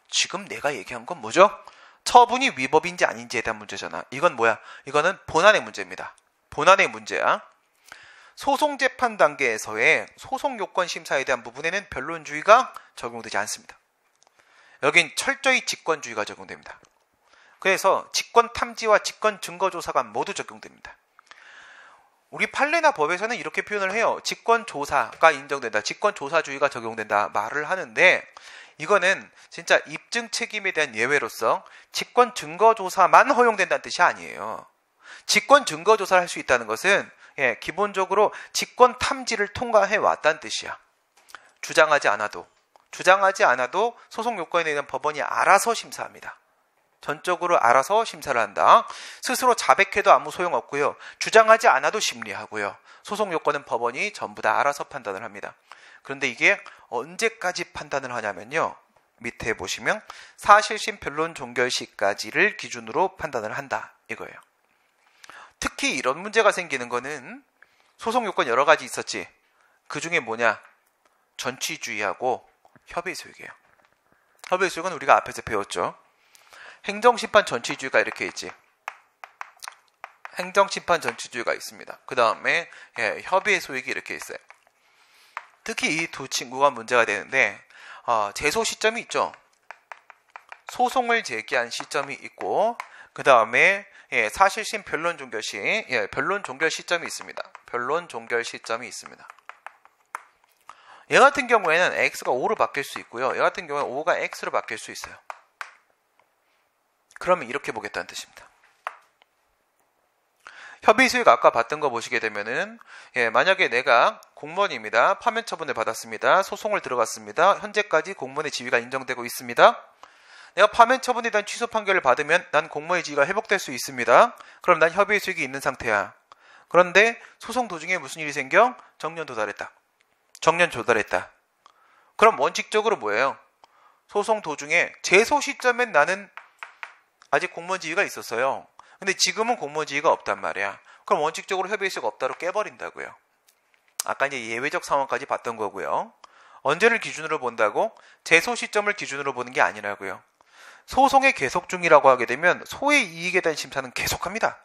지금 내가 얘기한 건 뭐죠? 처분이 위법인지 아닌지에 대한 문제잖아. 이건 뭐야? 이거는 본안의 문제입니다. 본안의 문제야. 소송 재판 단계에서의 소송 요건 심사에 대한 부분에는 변론주의가 적용되지 않습니다. 여긴 철저히 직권주의가 적용됩니다. 그래서 직권 탐지와 직권 증거 조사가 모두 적용됩니다. 우리 판례나 법에서는 이렇게 표현을 해요. 직권 조사가 인정된다. 직권 조사주의가 적용된다 말을 하는데, 이거는 진짜 입증 책임에 대한 예외로서 직권 증거 조사만 허용된다는 뜻이 아니에요. 직권 증거 조사를 할 수 있다는 것은 기본적으로 직권 탐지를 통과해 왔다는 뜻이야. 주장하지 않아도 소송 요건에 대한 법원이 알아서 심사합니다. 전적으로 알아서 심사를 한다. 스스로 자백해도 아무 소용없고요. 주장하지 않아도 심리하고요. 소송 요건은 법원이 전부 다 알아서 판단을 합니다. 그런데 이게 언제까지 판단을 하냐면요. 밑에 보시면 사실심 변론 종결 시까지를 기준으로 판단을 한다. 이거예요. 특히 이런 문제가 생기는 거는 소송 요건 여러 가지 있었지. 그 중에 뭐냐? 전취주의하고 협의소유예요. 협의소유는 우리가 앞에서 배웠죠. 행정심판 전취주의가 이렇게 있지. 행정심판 전취주의가 있습니다. 그 다음에 협의의 소익이 이렇게 있어요. 특히 이 두 친구가 문제가 되는데 제소 시점이 있죠. 소송을 제기한 시점이 있고 그 다음에 사실심 변론 종결 시 변론 종결 시점이 있습니다. 변론 종결 시점이 있습니다. 얘 같은 경우에는 x가 5로 바뀔 수 있고요. 얘 같은 경우에는 5가 x로 바뀔 수 있어요. 그러면 이렇게 보겠다는 뜻입니다. 협의 수익 아까 봤던 거 보시게 되면은 만약에 내가 공무원입니다. 파면 처분을 받았습니다. 소송을 들어갔습니다. 현재까지 공무원의 지위가 인정되고 있습니다. 내가 파면 처분에 대한 취소 판결을 받으면 난 공무원의 지위가 회복될 수 있습니다. 그럼 난 협의 수익이 있는 상태야. 그런데 소송 도중에 무슨 일이 생겨? 정년 도달했다. 그럼 원칙적으로 뭐예요? 소송 도중에 제소 시점엔 나는 아직 공무원 지위가 있었어요. 근데 지금은 공무원 지위가 없단 말이야. 그럼 원칙적으로 협의 수익 없다로 깨버린다고요. 아까 이제 예외적 상황까지 봤던 거고요. 언제를 기준으로 본다고? 제소 시점을 기준으로 보는 게 아니라고요. 소송의 계속 중이라고 하게 되면 소의 이익에 대한 심사는 계속합니다.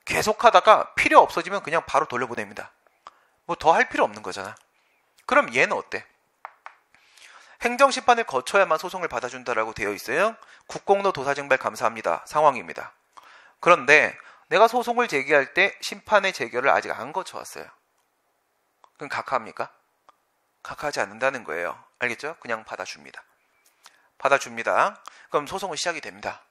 계속하다가 필요 없어지면 그냥 바로 돌려보냅니다. 뭐 더 할 필요 없는 거잖아. 그럼 얘는 어때? 행정심판을 거쳐야만 소송을 받아준다라고 되어 있어요. 국공로 도사증발 감사합니다. 상황입니다. 그런데 내가 소송을 제기할 때 심판의 재결을 아직 안 거쳐왔어요. 그럼 각하합니까? 각하하지 않는다는 거예요. 알겠죠? 그냥 받아줍니다. 그럼 소송은 시작이 됩니다.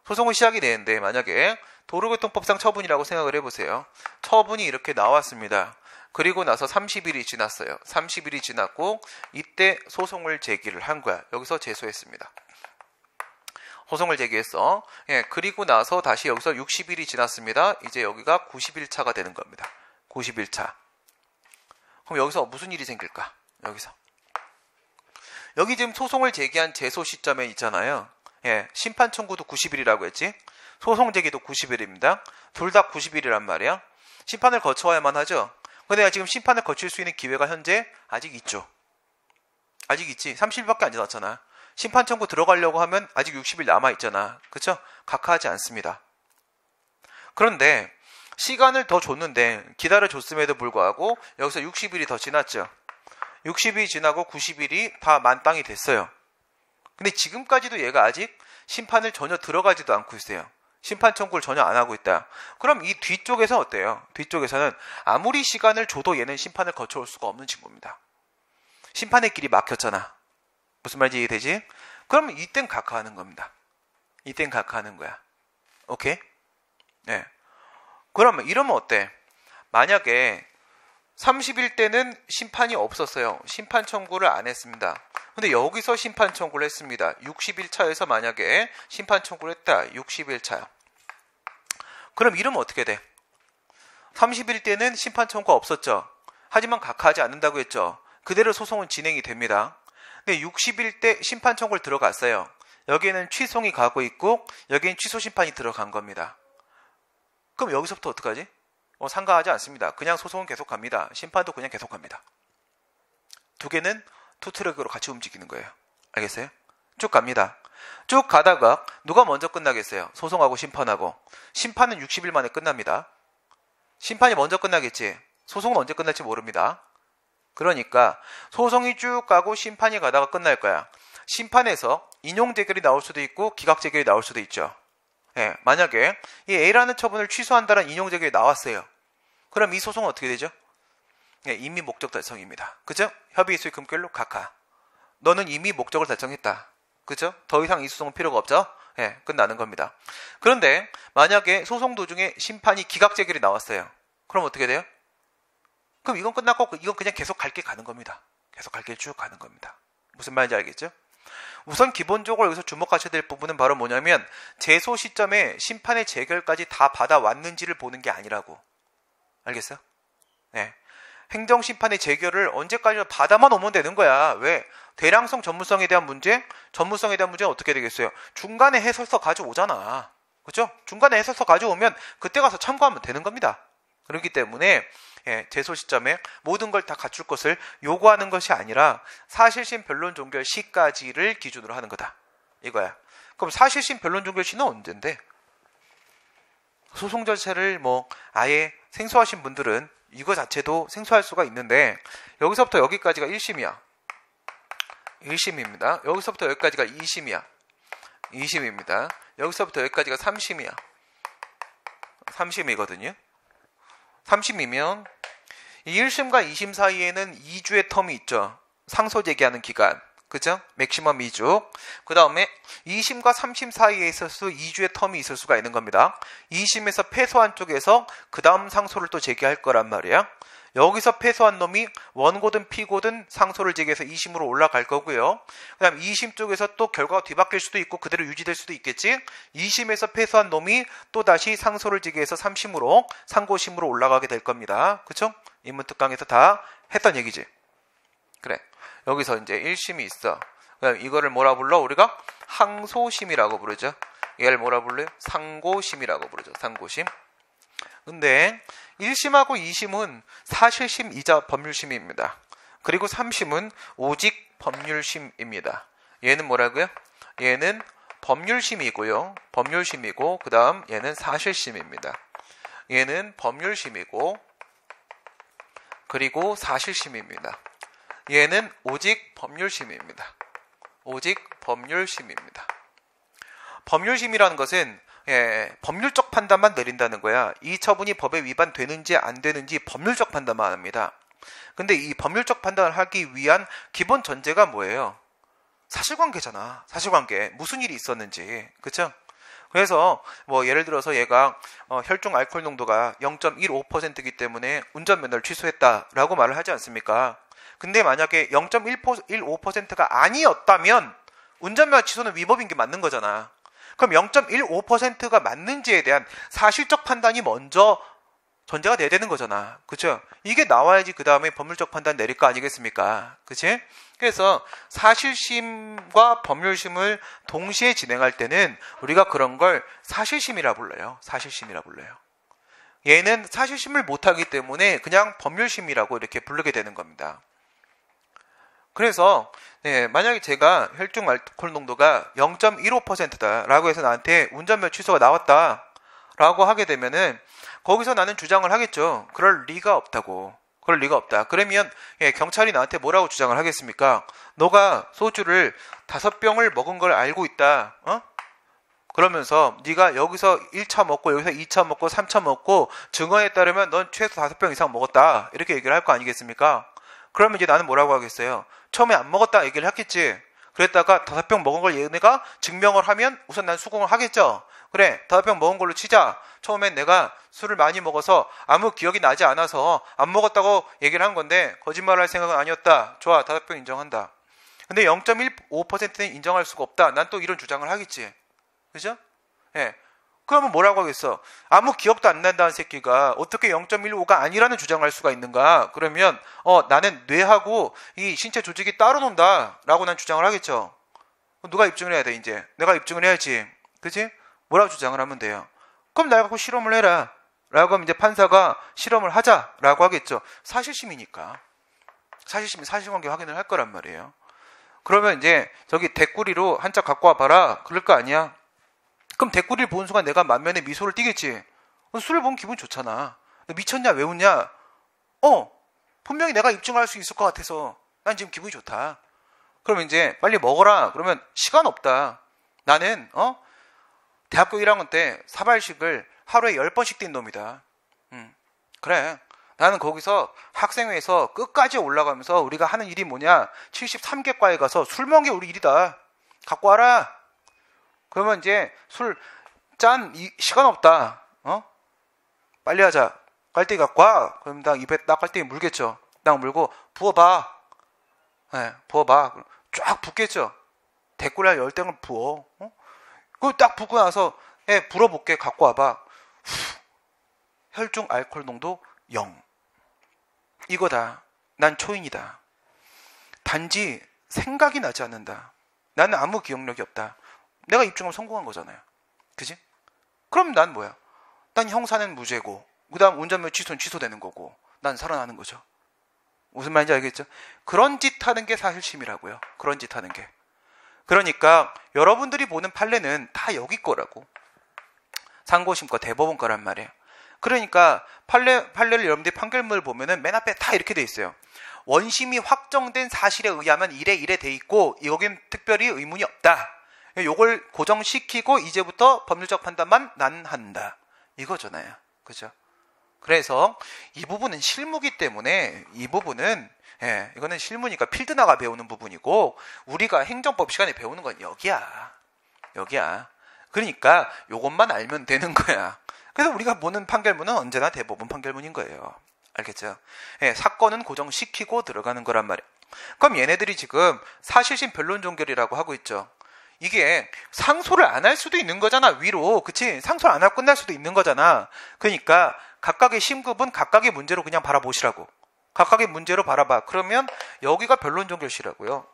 소송은 시작이 되는데 만약에 도로교통법상 처분이라고 생각을 해보세요. 처분이 이렇게 나왔습니다. 그리고 나서 30일이 지났어요. 30일이 지났고 이때 소송을 제기를 한 거야. 여기서 제소했습니다. 소송을 제기했어. 그리고 나서 다시 여기서 60일이 지났습니다. 이제 여기가 90일차가 되는 겁니다. 90일차. 그럼 여기서 무슨 일이 생길까? 여기 지금 소송을 제기한 제소 시점에 있잖아요. 심판 청구도 90일이라고 했지. 소송 제기도 90일입니다. 둘 다 90일이란 말이야. 심판을 거쳐야만 하죠. 근데 내가 지금 심판을 거칠 수 있는 기회가 현재 아직 있죠. 아직 있지. 30일밖에 안 지났잖아. 심판 청구 들어가려고 하면 아직 60일 남아있잖아. 그쵸? 각하하지 않습니다. 그런데 시간을 더 줬는데 기다려줬음에도 불구하고 여기서 60일이 더 지났죠. 60일이 지나고 90일이 다 만땅이 됐어요. 근데 지금까지도 얘가 아직 심판을 전혀 들어가지도 않고 있어요. 심판 청구를 전혀 안 하고 있다. 그럼 이 뒤쪽에서 어때요? 뒤쪽에서는 아무리 시간을 줘도 얘는 심판을 거쳐올 수가 없는 친구입니다. 심판의 길이 막혔잖아. 무슨 말인지 이해되지? 그럼 이땐 각하하는 겁니다. 이땐 각하하는 거야. 오케이? 네. 그러면 이러면 어때? 만약에 30일 때는 심판이 없었어요. 심판 청구를 안 했습니다. 근데 여기서 심판 청구를 했습니다. 60일 차에서 만약에 심판 청구를 했다. 60일 차야. 그럼 이러면 어떻게 돼? 30일 때는 심판 청구가 없었죠. 하지만 각하하지 않는다고 했죠. 그대로 소송은 진행이 됩니다. 근데 60일 때 심판 청구를 들어갔어요. 여기에는 취소이 가고 있고 여기엔 취소 심판이 들어간 겁니다. 그럼 여기서부터 어떡하지? 상가하지 않습니다. 그냥 소송은 계속 갑니다. 심판도 그냥 계속 갑니다. 두 개는 투 트랙으로 같이 움직이는 거예요. 알겠어요? 쭉 갑니다. 쭉 가다가 누가 먼저 끝나겠어요? 소송하고 심판하고. 심판은 60일 만에 끝납니다. 심판이 먼저 끝나겠지. 소송은 언제 끝날지 모릅니다. 그러니까 소송이 쭉 가고 심판이 가다가 끝날 거야. 심판에서 인용재결이 나올 수도 있고 기각재결이 나올 수도 있죠. 예, 만약에 이 A라는 처분을 취소한다는 인용재결이 나왔어요. 그럼 이 소송은 어떻게 되죠? 예, 이미 목적 달성입니다. 그죠? 협의 수익 금결로 각하. 너는 이미 목적을 달성했다. 그죠? 더 이상 이 소송은 필요가 없죠? 예, 끝나는 겁니다. 그런데 만약에 소송 도중에 심판이 기각재결이 나왔어요. 그럼 어떻게 돼요? 그럼 이건 끝났고 이건 그냥 계속 갈 길 가는 겁니다. 계속 갈 길 쭉 가는 겁니다. 무슨 말인지 알겠죠? 우선 기본적으로 여기서 주목하셔야 될 부분은 바로 뭐냐면 제소 시점에 심판의 재결까지 다 받아왔는지를 보는 게 아니라고. 알겠어요? 네. 행정심판의 재결을 언제까지 받아만 오면 되는 거야. 왜? 대량성 전문성에 대한 문제는 어떻게 되겠어요? 중간에 해설서 가져오잖아. 그렇죠? 중간에 해설서 가져오면 그때 가서 참고하면 되는 겁니다. 그렇기 때문에 제소 시점에 모든 걸 다 갖출 것을 요구하는 것이 아니라 사실심 변론 종결 시까지를 기준으로 하는 거다. 이거야. 그럼 사실심 변론 종결 시는 언젠데? 소송 절차를 아예 생소하신 분들은 이거 자체도 생소할 수가 있는데 여기서부터 여기까지가 1심이야. 1심입니다. 여기서부터 여기까지가 2심이야. 2심입니다. 여기서부터 여기까지가 3심이야. 3심이거든요. 3심이면 이 1심과 2심 사이에는 2주의 텀이 있죠. 상소 제기하는 기간. 그죠? 맥시멈 2주. 그 다음에 2심과 3심 사이에 있어서 2주의 텀이 있을 수가 있는 겁니다. 2심에서 패소한 쪽에서 그 다음 상소를 또 제기할 거란 말이야. 여기서 패소한 놈이 원고든 피고든 상소를 제기해서 2심으로 올라갈 거고요. 그 다음 2심 쪽에서 또 결과가 뒤바뀔 수도 있고 그대로 유지될 수도 있겠지. 2심에서 패소한 놈이 또 다시 상소를 제기해서 3심으로 상고심으로 올라가게 될 겁니다. 그쵸? 인문특강에서 다 했던 얘기지. 그래. 여기서 이제 1심이 있어. 그다음 이거를 뭐라 불러? 우리가 항소심이라고 부르죠. 얘를 뭐라 불러요? 상고심이라고 부르죠. 상고심. 근데 1심하고 2심은 사실심이자 법률심입니다. 그리고 3심은 오직 법률심입니다. 얘는 뭐라고요? 얘는 법률심이고요. 법률심이고 그 다음 얘는 사실심입니다. 얘는 법률심이고 그리고 사실심입니다. 얘는 오직 법률심입니다. 오직 법률심입니다. 법률심이라는 것은 법률적 판단만 내린다는 거야. 이 처분이 법에 위반되는지 안 되는지 법률적 판단만 합니다. 근데 이 법률적 판단을 하기 위한 기본 전제가 뭐예요? 사실관계잖아. 사실관계. 무슨 일이 있었는지. 그쵸? 그래서 예를 들어서 얘가 혈중 알코올 농도가 0.15%이기 때문에 운전면허를 취소했다라고 말을 하지 않습니까? 근데 만약에 0.15%가 아니었다면 운전면허 취소는 위법인 게 맞는 거잖아. 그럼 0.15%가 맞는지에 대한 사실적 판단이 먼저 전제가 돼야 되는 거잖아. 그쵸? 이게 나와야지 그 다음에 법률적 판단 내릴 거 아니겠습니까? 그치? 그래서 사실심과 법률심을 동시에 진행할 때는 우리가 그런 걸 사실심이라 불러요. 사실심이라 불러요. 얘는 사실심을 못하기 때문에 그냥 법률심이라고 이렇게 부르게 되는 겁니다. 그래서 만약에 제가 혈중 알코올 농도가 0.15%다라고 해서 나한테 운전면허 취소가 나왔다라고 하게 되면은 거기서 나는 주장을 하겠죠. 그럴 리가 없다고. 그럴 리가 없다. 그러면 경찰이 나한테 뭐라고 주장을 하겠습니까? 너가 소주를 5병을 먹은 걸 알고 있다. 그러면서 네가 여기서 1차 먹고 여기서 2차 먹고 3차 먹고 증언에 따르면 넌 최소 5병 이상 먹었다. 이렇게 얘기를 할 거 아니겠습니까? 그러면 이제 나는 뭐라고 하겠어요? 처음에 안 먹었다 얘기를 했겠지. 그랬다가 5병 먹은 걸 얘네가 증명을 하면 우선 난 수긍을 하겠죠. 그래, 5병 먹은 걸로 치자. 처음엔 내가 술을 많이 먹어서 아무 기억이 나지 않아서 안 먹었다고 얘기를 한 건데 거짓말할 생각은 아니었다. 좋아, 5병 인정한다. 근데 0.15%는 인정할 수가 없다. 난 또 이런 주장을 하겠지. 그죠? 그러면 뭐라고 하겠어? 아무 기억도 안 난다는 새끼가 어떻게 0.15가 아니라는 주장을 할 수가 있는가? 그러면 나는 뇌하고 이 신체 조직이 따로 논다 라고 난 주장을 하겠죠. 누가 입증을 해야 돼? 이제 내가 입증을 해야지. 그치? 뭐라고 주장을 하면 돼요? 그럼 날 갖고 실험을 해라 라고 하면 이제 판사가 실험을 하자 라고 하겠죠. 사실심이니까. 사실심이 사실관계 확인을 할 거란 말이에요. 그러면 이제 저기 대꾸리로 한 짝 갖고 와봐라 그럴 거 아니야. 그럼 대꾸리를 보는 순간 내가 만면에 미소를 띠겠지. 술을 보면 기분 좋잖아. 미쳤냐? 왜 웃냐? 분명히 내가 입증할 수 있을 것 같아서 난 지금 기분이 좋다. 그럼 이제 빨리 먹어라. 그러면 시간 없다. 나는 대학교 1학년 때 사발식을 하루에 10번씩 뛴 놈이다. 그래. 나는 거기서 학생회에서 끝까지 올라가면서 우리가 하는 일이 뭐냐? 73개과에 가서 술 먹는 게 우리 일이다. 갖고 와라. 그러면 이제 술 짠 시간 없다. 빨리 하자. 깔때기 갖고 와. 그럼 나 입에 딱 깔때기 물겠죠. 딱 물고 부어봐. 네, 부어봐. 쫙 붓겠죠. 대꾸를 10땡을 부어. 그거 딱 붓고 나서 불어볼게. 갖고 와봐. 혈중 알코올 농도 0. 이거다. 난 초인이다. 단지 생각이 나지 않는다. 나는 아무 기억력이 없다. 내가 입증하면 성공한 거잖아요. 그지? 그럼 난 뭐야? 난 형사는 무죄고, 그 다음 운전면 취소는 취소되는 거고, 난 살아나는 거죠. 무슨 말인지 알겠죠? 그런 짓 하는 게 사실심이라고요. 그런 짓 하는 게. 그러니까 여러분들이 보는 판례는 다 여기 거라고. 상고심과 대법원 거란 말이에요. 그러니까 판례를 여러분들이 판결문을 보면은 맨 앞에 다 이렇게 돼 있어요. 원심이 확정된 사실에 의하면 이래 돼 있고 여긴 특별히 의문이 없다. 요걸 고정시키고 이제부터 법률적 판단만 난 한다. 이거잖아요. 그죠? 그래서 이 부분은 실무기 때문에 이 부분은 이거는 실무니까 필드 나가 배우는 부분이고 우리가 행정법 시간에 배우는 건 여기야. 그러니까 요것만 알면 되는 거야. 그래서 우리가 보는 판결문은 언제나 대법원 판결문인 거예요. 알겠죠? 사건은 고정시키고 들어가는 거란 말이에요. 그럼 얘네들이 지금 사실심 변론 종결이라고 하고 있죠. 이게 상소를 안 할 수도 있는 거잖아. 위로. 그치? 상소를 안 하고 끝날 수도 있는 거잖아. 그러니까 각각의 심급은 각각의 문제로 그냥 바라보시라고. 각각의 문제로 바라봐. 그러면 여기가 변론 종결시라고요.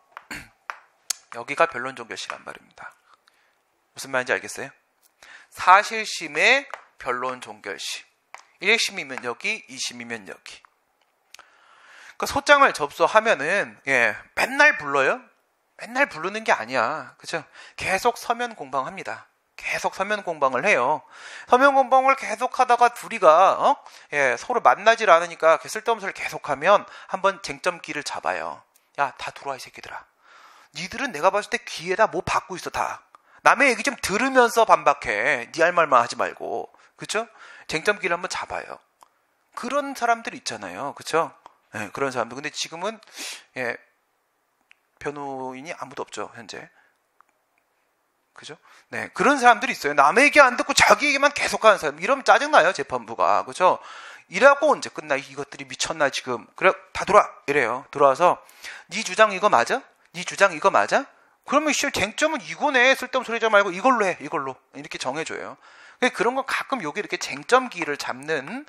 여기가 변론 종결시란 말입니다. 무슨 말인지 알겠어요? 사실심의 변론 종결시. 1심이면 여기, 2심이면 여기. 그러니까 소장을 접수하면은 맨날 불러요? 맨날 부르는 게 아니야. 그죠? 계속 서면 공방합니다. 계속 서면 공방을 해요. 서면 공방을 계속 하다가 둘이가 서로 만나질 않으니까 쓸데없는 소리를 계속하면 한번 쟁점기를 잡아요. 야, 다 들어와 이 새끼들아. 니들은 내가 봤을 때 귀에다 뭐 받고 있어 다. 남의 얘기 좀 들으면서 반박해. 니 할 말만 하지 말고. 그죠? 쟁점기를 한번 잡아요. 그런 사람들 있잖아요. 그죠? 그런 사람들. 근데 지금은 변호인이 아무도 없죠, 현재. 그죠? 네, 그런 사람들이 있어요. 남의 얘기 안 듣고 자기 얘기만 계속하는 사람. 이러면 짜증나요, 재판부가. 그죠? 이라고 언제 끝나? 이것들이 미쳤나 지금. 그래, 다 돌아. 이래요. 돌아와서 네 주장 이거 맞아? 네 주장 이거 맞아? 그러면 쟁점은 이거네. 쓸데없는 소리 하지 말고 이걸로 해. 이걸로. 이렇게 정해줘요. 그런 건 가끔 여기 이렇게 쟁점기를 잡는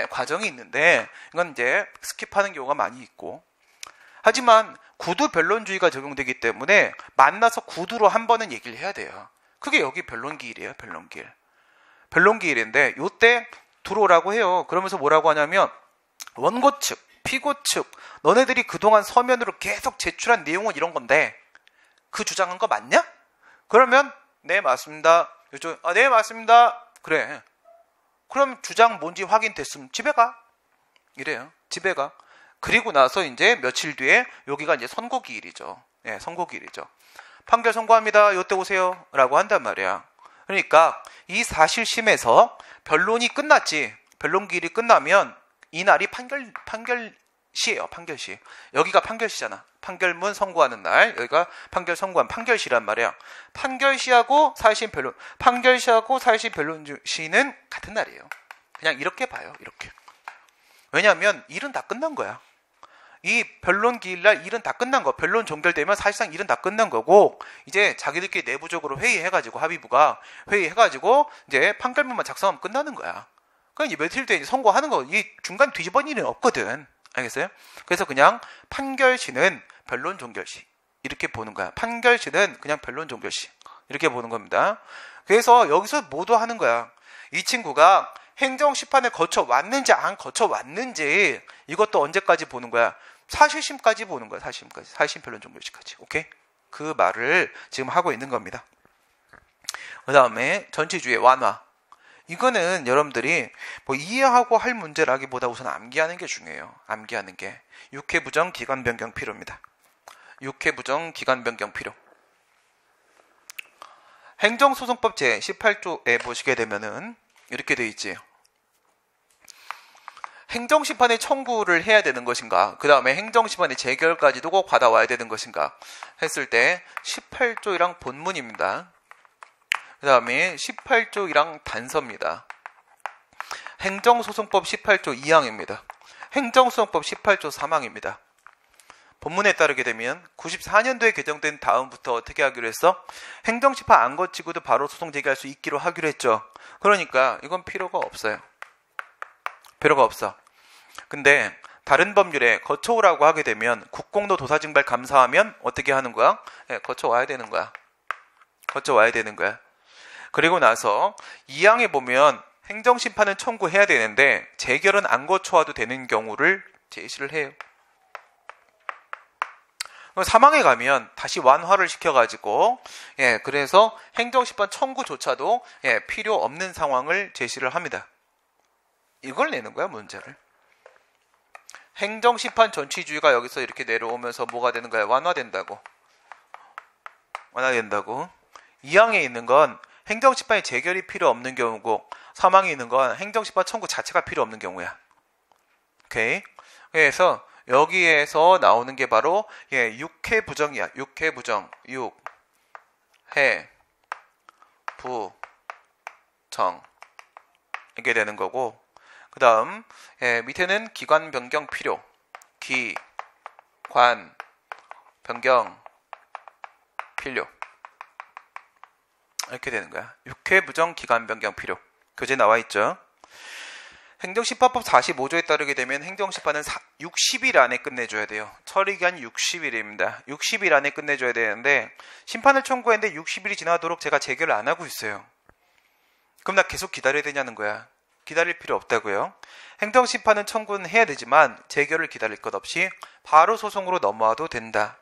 과정이 있는데 이건 이제 스킵하는 경우가 많이 있고. 하지만 구두 변론주의가 적용되기 때문에 만나서 구두로 한 번은 얘기를 해야 돼요. 그게 여기 변론기일이에요. 변론기일인데 요때 들어오라고 해요. 그러면서 뭐라고 하냐면 원고 측, 피고 측 너네들이 그동안 서면으로 계속 제출한 내용은 이런 건데 그 주장한 거 맞냐? 그러면 네 맞습니다. 요즘 네 맞습니다. 그래. 그럼 주장 뭔지 확인됐으면 집에 가. 이래요. 집에 가. 그리고 나서 이제 며칠 뒤에 여기가 이제 선고기일이죠. 선고기일이죠. 판결 선고합니다. 요때 오세요. 라고 한단 말이야. 그러니까 이 사실심에서 변론이 끝났지. 변론기일이 끝나면 이날이 판결시예요. 판결시. 여기가 판결시잖아. 판결문 선고하는 날. 여기가 판결 선고한 판결시란 말이야. 판결시하고 사실심 변론. 판결시하고 사실심 변론시는 같은 날이에요. 그냥 이렇게 봐요. 이렇게. 왜냐하면 일은 다 끝난 거야. 이 변론 기일날 일은 다 끝난 거. 변론 종결되면 사실상 일은 다 끝난 거고 이제 자기들끼리 내부적으로 회의해가지고 합의부가 회의해가지고 이제 판결문만 작성하면 끝나는 거야. 그럼 이제 며칠 뒤에 선고하는 거. 이 중간 뒤집어진 일은 없거든. 알겠어요? 그래서 그냥 판결시는 변론 종결시 이렇게 보는 거야. 판결시는 그냥 변론 종결시 이렇게 보는 겁니다. 그래서 여기서 뭐도 하는 거야. 이 친구가 행정심판을 거쳐왔는지 안 거쳐왔는지 이것도 언제까지 보는 거야? 사실심까지 보는 거야. 사실심까지. 사실심 변론 종결시까지. 오케이? 그 말을 지금 하고 있는 겁니다. 그 다음에 전치주의 완화. 이거는 여러분들이 뭐 이해하고 할 문제라기보다 우선 암기하는 게 중요해요. 암기하는 게. 육회 부정 기관 변경 필요입니다. 6회 부정 기간 변경 필요. 행정소송법 제18조에 보시게 되면은 이렇게 돼 있지. 행정심판에 청구를 해야 되는 것인가, 그 다음에 행정심판의 재결까지도 꼭 받아와야 되는 것인가 했을 때 18조이랑 본문입니다. 그 다음에 18조이랑 단서입니다. 행정소송법 18조 2항입니다. 행정소송법 18조 3항입니다. 본문에 따르게 되면 94년도에 개정된 다음부터 어떻게 하기로 했어? 행정심판 안 거치고도 바로 소송 제기할 수 있기로 하기로 했죠. 그러니까 이건 필요가 없어요. 필요가 없어. 근데 다른 법률에 거쳐오라고 하게 되면 국공도 도사증발 감사하면 어떻게 하는 거야? 거쳐와야 되는 거야. 거쳐와야 되는 거야. 그리고 나서 2항에 보면 행정심판은 청구해야 되는데 재결은 안 거쳐와도 되는 경우를 제시를 해요. 3항에 가면 다시 완화를 시켜가지고 그래서 행정심판 청구조차도 필요 없는 상황을 제시를 합니다. 이걸 내는 거야, 문제를. 행정심판 전취주의가 여기서 이렇게 내려오면서 뭐가 되는 거야? 완화된다고. 완화된다고. 2항에 있는 건 행정심판의 재결이 필요 없는 경우고 3항에 있는 건 행정심판 청구 자체가 필요 없는 경우야. 오케이? 그래서 여기에서 나오는 게 바로 6회 부정이야. 6회 부정. 6회 부정. 이게 되는 거고, 그 다음 밑에는 기관 변경 필요. 기관 변경 필요. 이렇게 되는 거야. 6회 부정 기간 변경 필요. 교재 나와 있죠. 행정심판법 45조에 따르게 되면 행정심판은 60일 안에 끝내줘야 돼요. 처리기간 60일입니다. 60일 안에 끝내줘야 되는데 심판을 청구했는데 60일이 지나도록 제가 재결을 안 하고 있어요. 그럼 나 계속 기다려야 되냐는 거야. 기다릴 필요 없다고요. 행정심판은 청구는 해야 되지만 재결을 기다릴 것 없이 바로 소송으로 넘어와도 된다.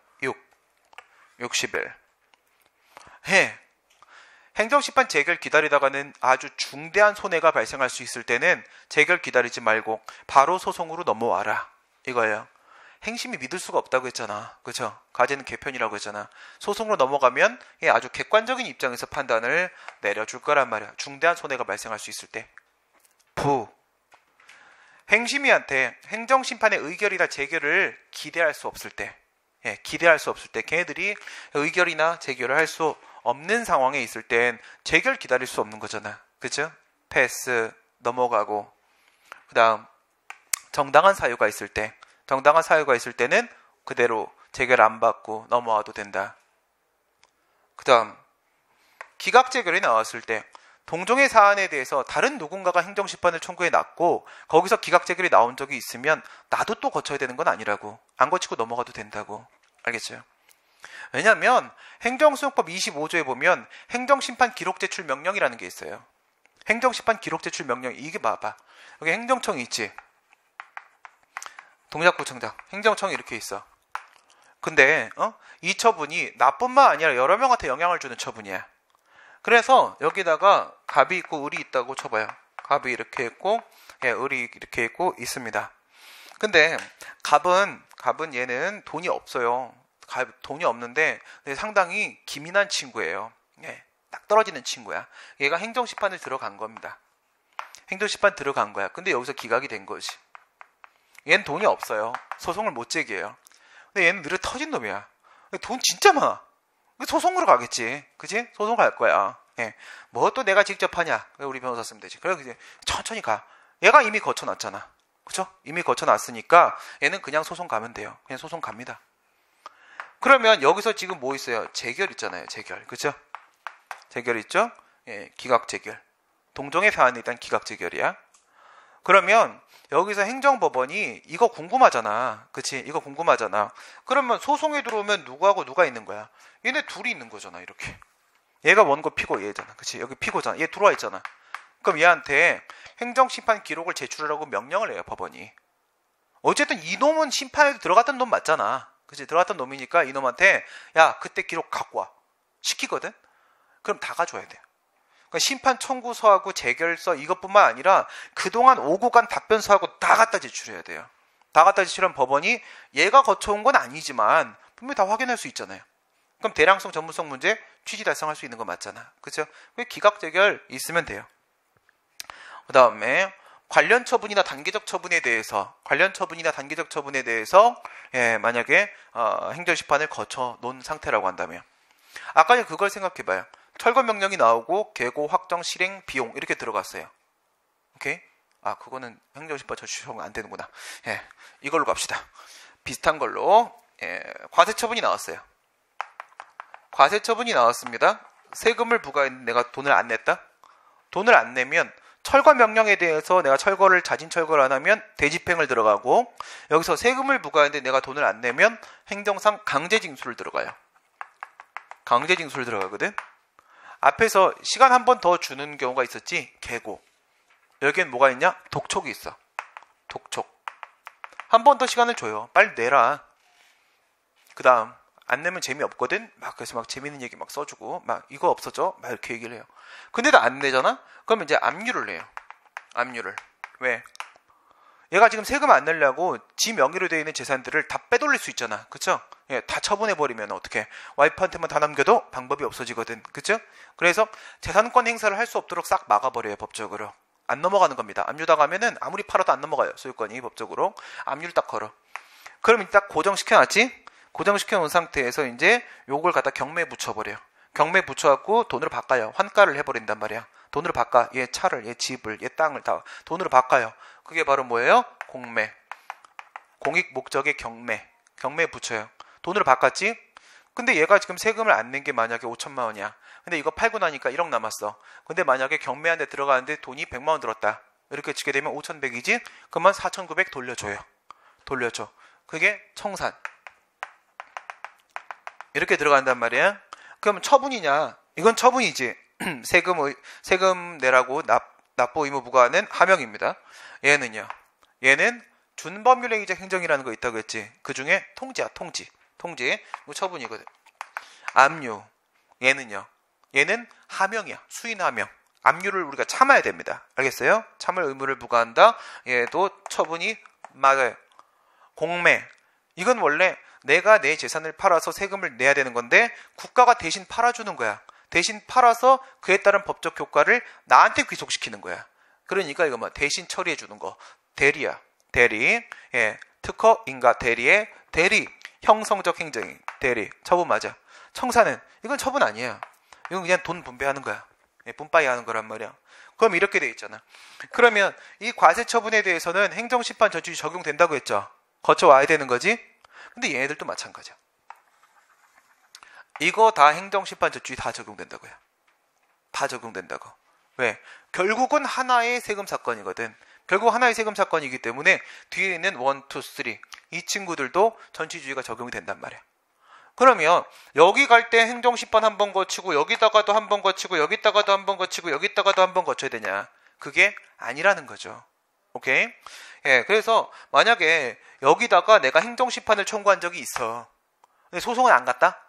60일. 행정심판 재결 기다리다가는 아주 중대한 손해가 발생할 수 있을 때는 재결 기다리지 말고 바로 소송으로 넘어와라. 이거예요. 행심이 믿을 수가 없다고 했잖아. 그죠? 가제는 개편이라고 했잖아. 소송으로 넘어가면 아주 객관적인 입장에서 판단을 내려줄 거란 말이야. 중대한 손해가 발생할 수 있을 때. 행심이한테 행정심판의 의결이나 재결을 기대할 수 없을 때, 기대할 수 없을 때, 걔네들이 의결이나 재결을 할 수 없는 상황에 있을 땐 재결 기다릴 수 없는 거잖아. 그죠? 패스 넘어가고, 그 다음 정당한 사유가 있을 때, 정당한 사유가 있을 때는 그대로 재결 안 받고 넘어와도 된다. 그 다음 기각 재결이 나왔을 때 동종의 사안에 대해서 다른 누군가가 행정심판을 청구해 놨고 거기서 기각 재결이 나온 적이 있으면 나도 또 거쳐야 되는 건 아니라고. 안 거치고 넘어가도 된다고. 알겠죠? 왜냐하면 행정소송법 25조에 보면 행정심판 기록 제출 명령이라는 게 있어요. 행정심판 기록 제출 명령. 이게 봐봐. 여기 행정청이 있지. 동작구청장. 행정청이 이렇게 있어. 근데 이 처분이 나뿐만 아니라 여러 명한테 영향을 주는 처분이야. 그래서 여기다가 갑이 있고 을이 있다고 쳐봐요. 갑이 이렇게 있고 을이 이렇게 있고 있습니다. 근데 갑은 얘는 돈이 없어요. 돈이 없는데 상당히 기민한 친구예요. 딱 떨어지는 친구야. 얘가 행정심판을 들어간 겁니다. 행정심판 들어간 거야. 근데 여기서 기각이 된 거지. 얘는 돈이 없어요. 소송을 못 제기해요. 근데 얘는 느려 터진 놈이야. 돈 진짜 많아. 소송으로 가겠지. 그치? 소송 갈 거야. 뭐 또 내가 직접 하냐. 우리 변호사 쓰면 되지. 그래, 이제 천천히 가. 얘가 이미 거쳐놨잖아. 그쵸? 이미 거쳐놨으니까 얘는 그냥 소송 가면 돼요. 그냥 소송 갑니다. 그러면 여기서 지금 뭐 있어요? 재결 있잖아요. 재결. 그쵸? 재결 있죠? 기각 재결. 동종의 사안에 일단 기각 재결이야. 그러면 여기서 행정법원이 이거 궁금하잖아. 그치? 이거 궁금하잖아. 그러면 소송에 들어오면 누구하고 누가 있는 거야? 얘네 둘이 있는 거잖아. 이렇게. 얘가 원고 피고 얘잖아. 그치? 여기 피고잖아. 얘 들어와 있잖아. 그럼 얘한테 행정심판 기록을 제출하라고 명령을 해요. 법원이. 어쨌든 이놈은 심판에도 들어갔던 놈 맞잖아. 그치? 들어갔던 놈이니까 이놈한테 야 그때 기록 갖고 와. 시키거든? 그럼 다 가져와야 돼. 그러니까 심판 청구서하고 재결서 이것뿐만 아니라 그동안 오고 간 답변서하고 다 갖다 제출해야 돼요. 다 갖다 제출한 법원이 얘가 거쳐온 건 아니지만 분명히 다 확인할 수 있잖아요. 그럼 대량성 전문성 문제 취지 달성할 수 있는 거 맞잖아. 그렇죠? 기각재결 있으면 돼요. 그 다음에 관련 처분이나 단계적 처분에 대해서 만약에 행정심판을 거쳐 놓은 상태라고 한다면, 아까 그걸 생각해봐요. 철거 명령이 나오고 계고, 확정, 실행, 비용 이렇게 들어갔어요. 오케이? 그거는 행정심판 적용 안 되는구나. 이걸로 갑시다. 비슷한 걸로 과세처분이 나왔어요. 과세처분이 나왔습니다. 세금을 부과했는데 내가 돈을 안 냈다? 돈을 안 내면 철거 명령에 대해서 내가 자진 철거를 안 하면 대집행을 들어가고, 여기서 세금을 부과했는데 내가 돈을 안 내면 행정상 강제징수를 들어가요. 강제징수를 들어가거든. 앞에서 시간 한 번 더 주는 경우가 있었지. 계고. 여기엔 뭐가 있냐? 독촉이 있어. 독촉. 한 번 더 시간을 줘요. 빨리 내라. 그 다음 안 내면 재미없거든. 그래서 재밌는 얘기 써주고 이거 없어져? 이렇게 얘기를 해요. 근데 나 안 내잖아? 그러면 이제 압류를 내요. 압류를. 왜? 얘가 지금 세금 안 내려고 지 명의로 되어 있는 재산들을 다 빼돌릴 수 있잖아. 그쵸? 다 처분해버리면 어떻게? 와이프한테만 다 남겨도 방법이 없어지거든. 그쵸? 그래서 재산권 행사를 할 수 없도록 싹 막아버려요. 법적으로. 안 넘어가는 겁니다. 압류당하면은 아무리 팔아도 안 넘어가요. 소유권이 법적으로. 압류를 딱 걸어. 그럼 이제 딱 고정시켜놨지? 고정시켜 놓은 상태에서 이제 요걸 갖다 경매에 붙여버려요. 경매에 붙여갖고 돈으로 바꿔요. 환가를 해버린단 말이야. 돈으로 바꿔. 얘 차를, 얘 집을, 얘 땅을 다 돈으로 바꿔요. 그게 바로 뭐예요? 공매. 공익 목적의 경매. 경매에 붙여요. 돈으로 바꿨지? 근데 얘가 지금 세금을 안 낸 게 만약에 5천만 원이야. 근데 이거 팔고 나니까 1억 남았어. 근데 만약에 경매한 데 들어가는데 돈이 100만 원 들었다. 이렇게 치게 되면 5,100이지? 그러면 4,900 돌려줘요. 돌려줘. 그게 청산. 이렇게 들어간단 말이야. 그럼 처분이냐? 이건 처분이지. 세금 내라고 납부 의무 부과하는 하명입니다. 얘는요. 얘는 준법률행위적 행정이라는 거 있다고 했지. 그 중에 통지야. 통지. 뭐 처분이거든. 압류. 얘는요. 얘는 하명이야. 수인 하명. 압류를 우리가 참아야 됩니다. 알겠어요? 참을 의무를 부과한다. 얘도 처분이 맞아요. 공매. 이건 원래 내가 내 재산을 팔아서 세금을 내야 되는 건데 국가가 대신 팔아주는 거야. 대신 팔아서 그에 따른 법적 효과를 나한테 귀속시키는 거야. 그러니까 이거 대신 처리해 주는 거. 대리야. 대리. 특허, 인가, 대리의 대리. 형성적 행정이. 대리. 처분 맞아. 청사는 이건 처분 아니에요. 이건 그냥 돈 분배하는 거야. 분빠이 하는 거란 말이야. 그럼 이렇게 돼 있잖아. 그러면 이 과세 처분에 대해서는 행정심판 저주지 적용된다고 했죠. 거쳐와야 되는 거지. 근데 얘네들도 마찬가지야. 이거 다 행정심판 저주지 다 적용된다고요. 다 적용된다고. 왜? 결국은 하나의 세금 사건이거든. 결국 하나의 세금 사건이기 때문에 뒤에 있는 1, 2, 3 이 친구들도 전치주의가 적용이 된단 말이야. 그러면 여기 갈 때 행정심판 한 번 거치고 여기다가도 한 번 거치고 여기다가도 한 번 거치고 여기다가도 한 번 거쳐야 되냐? 그게 아니라는 거죠. 오케이? 그래서 만약에 여기다가 내가 행정심판을 청구한 적이 있어. 근데 소송은 안 갔다?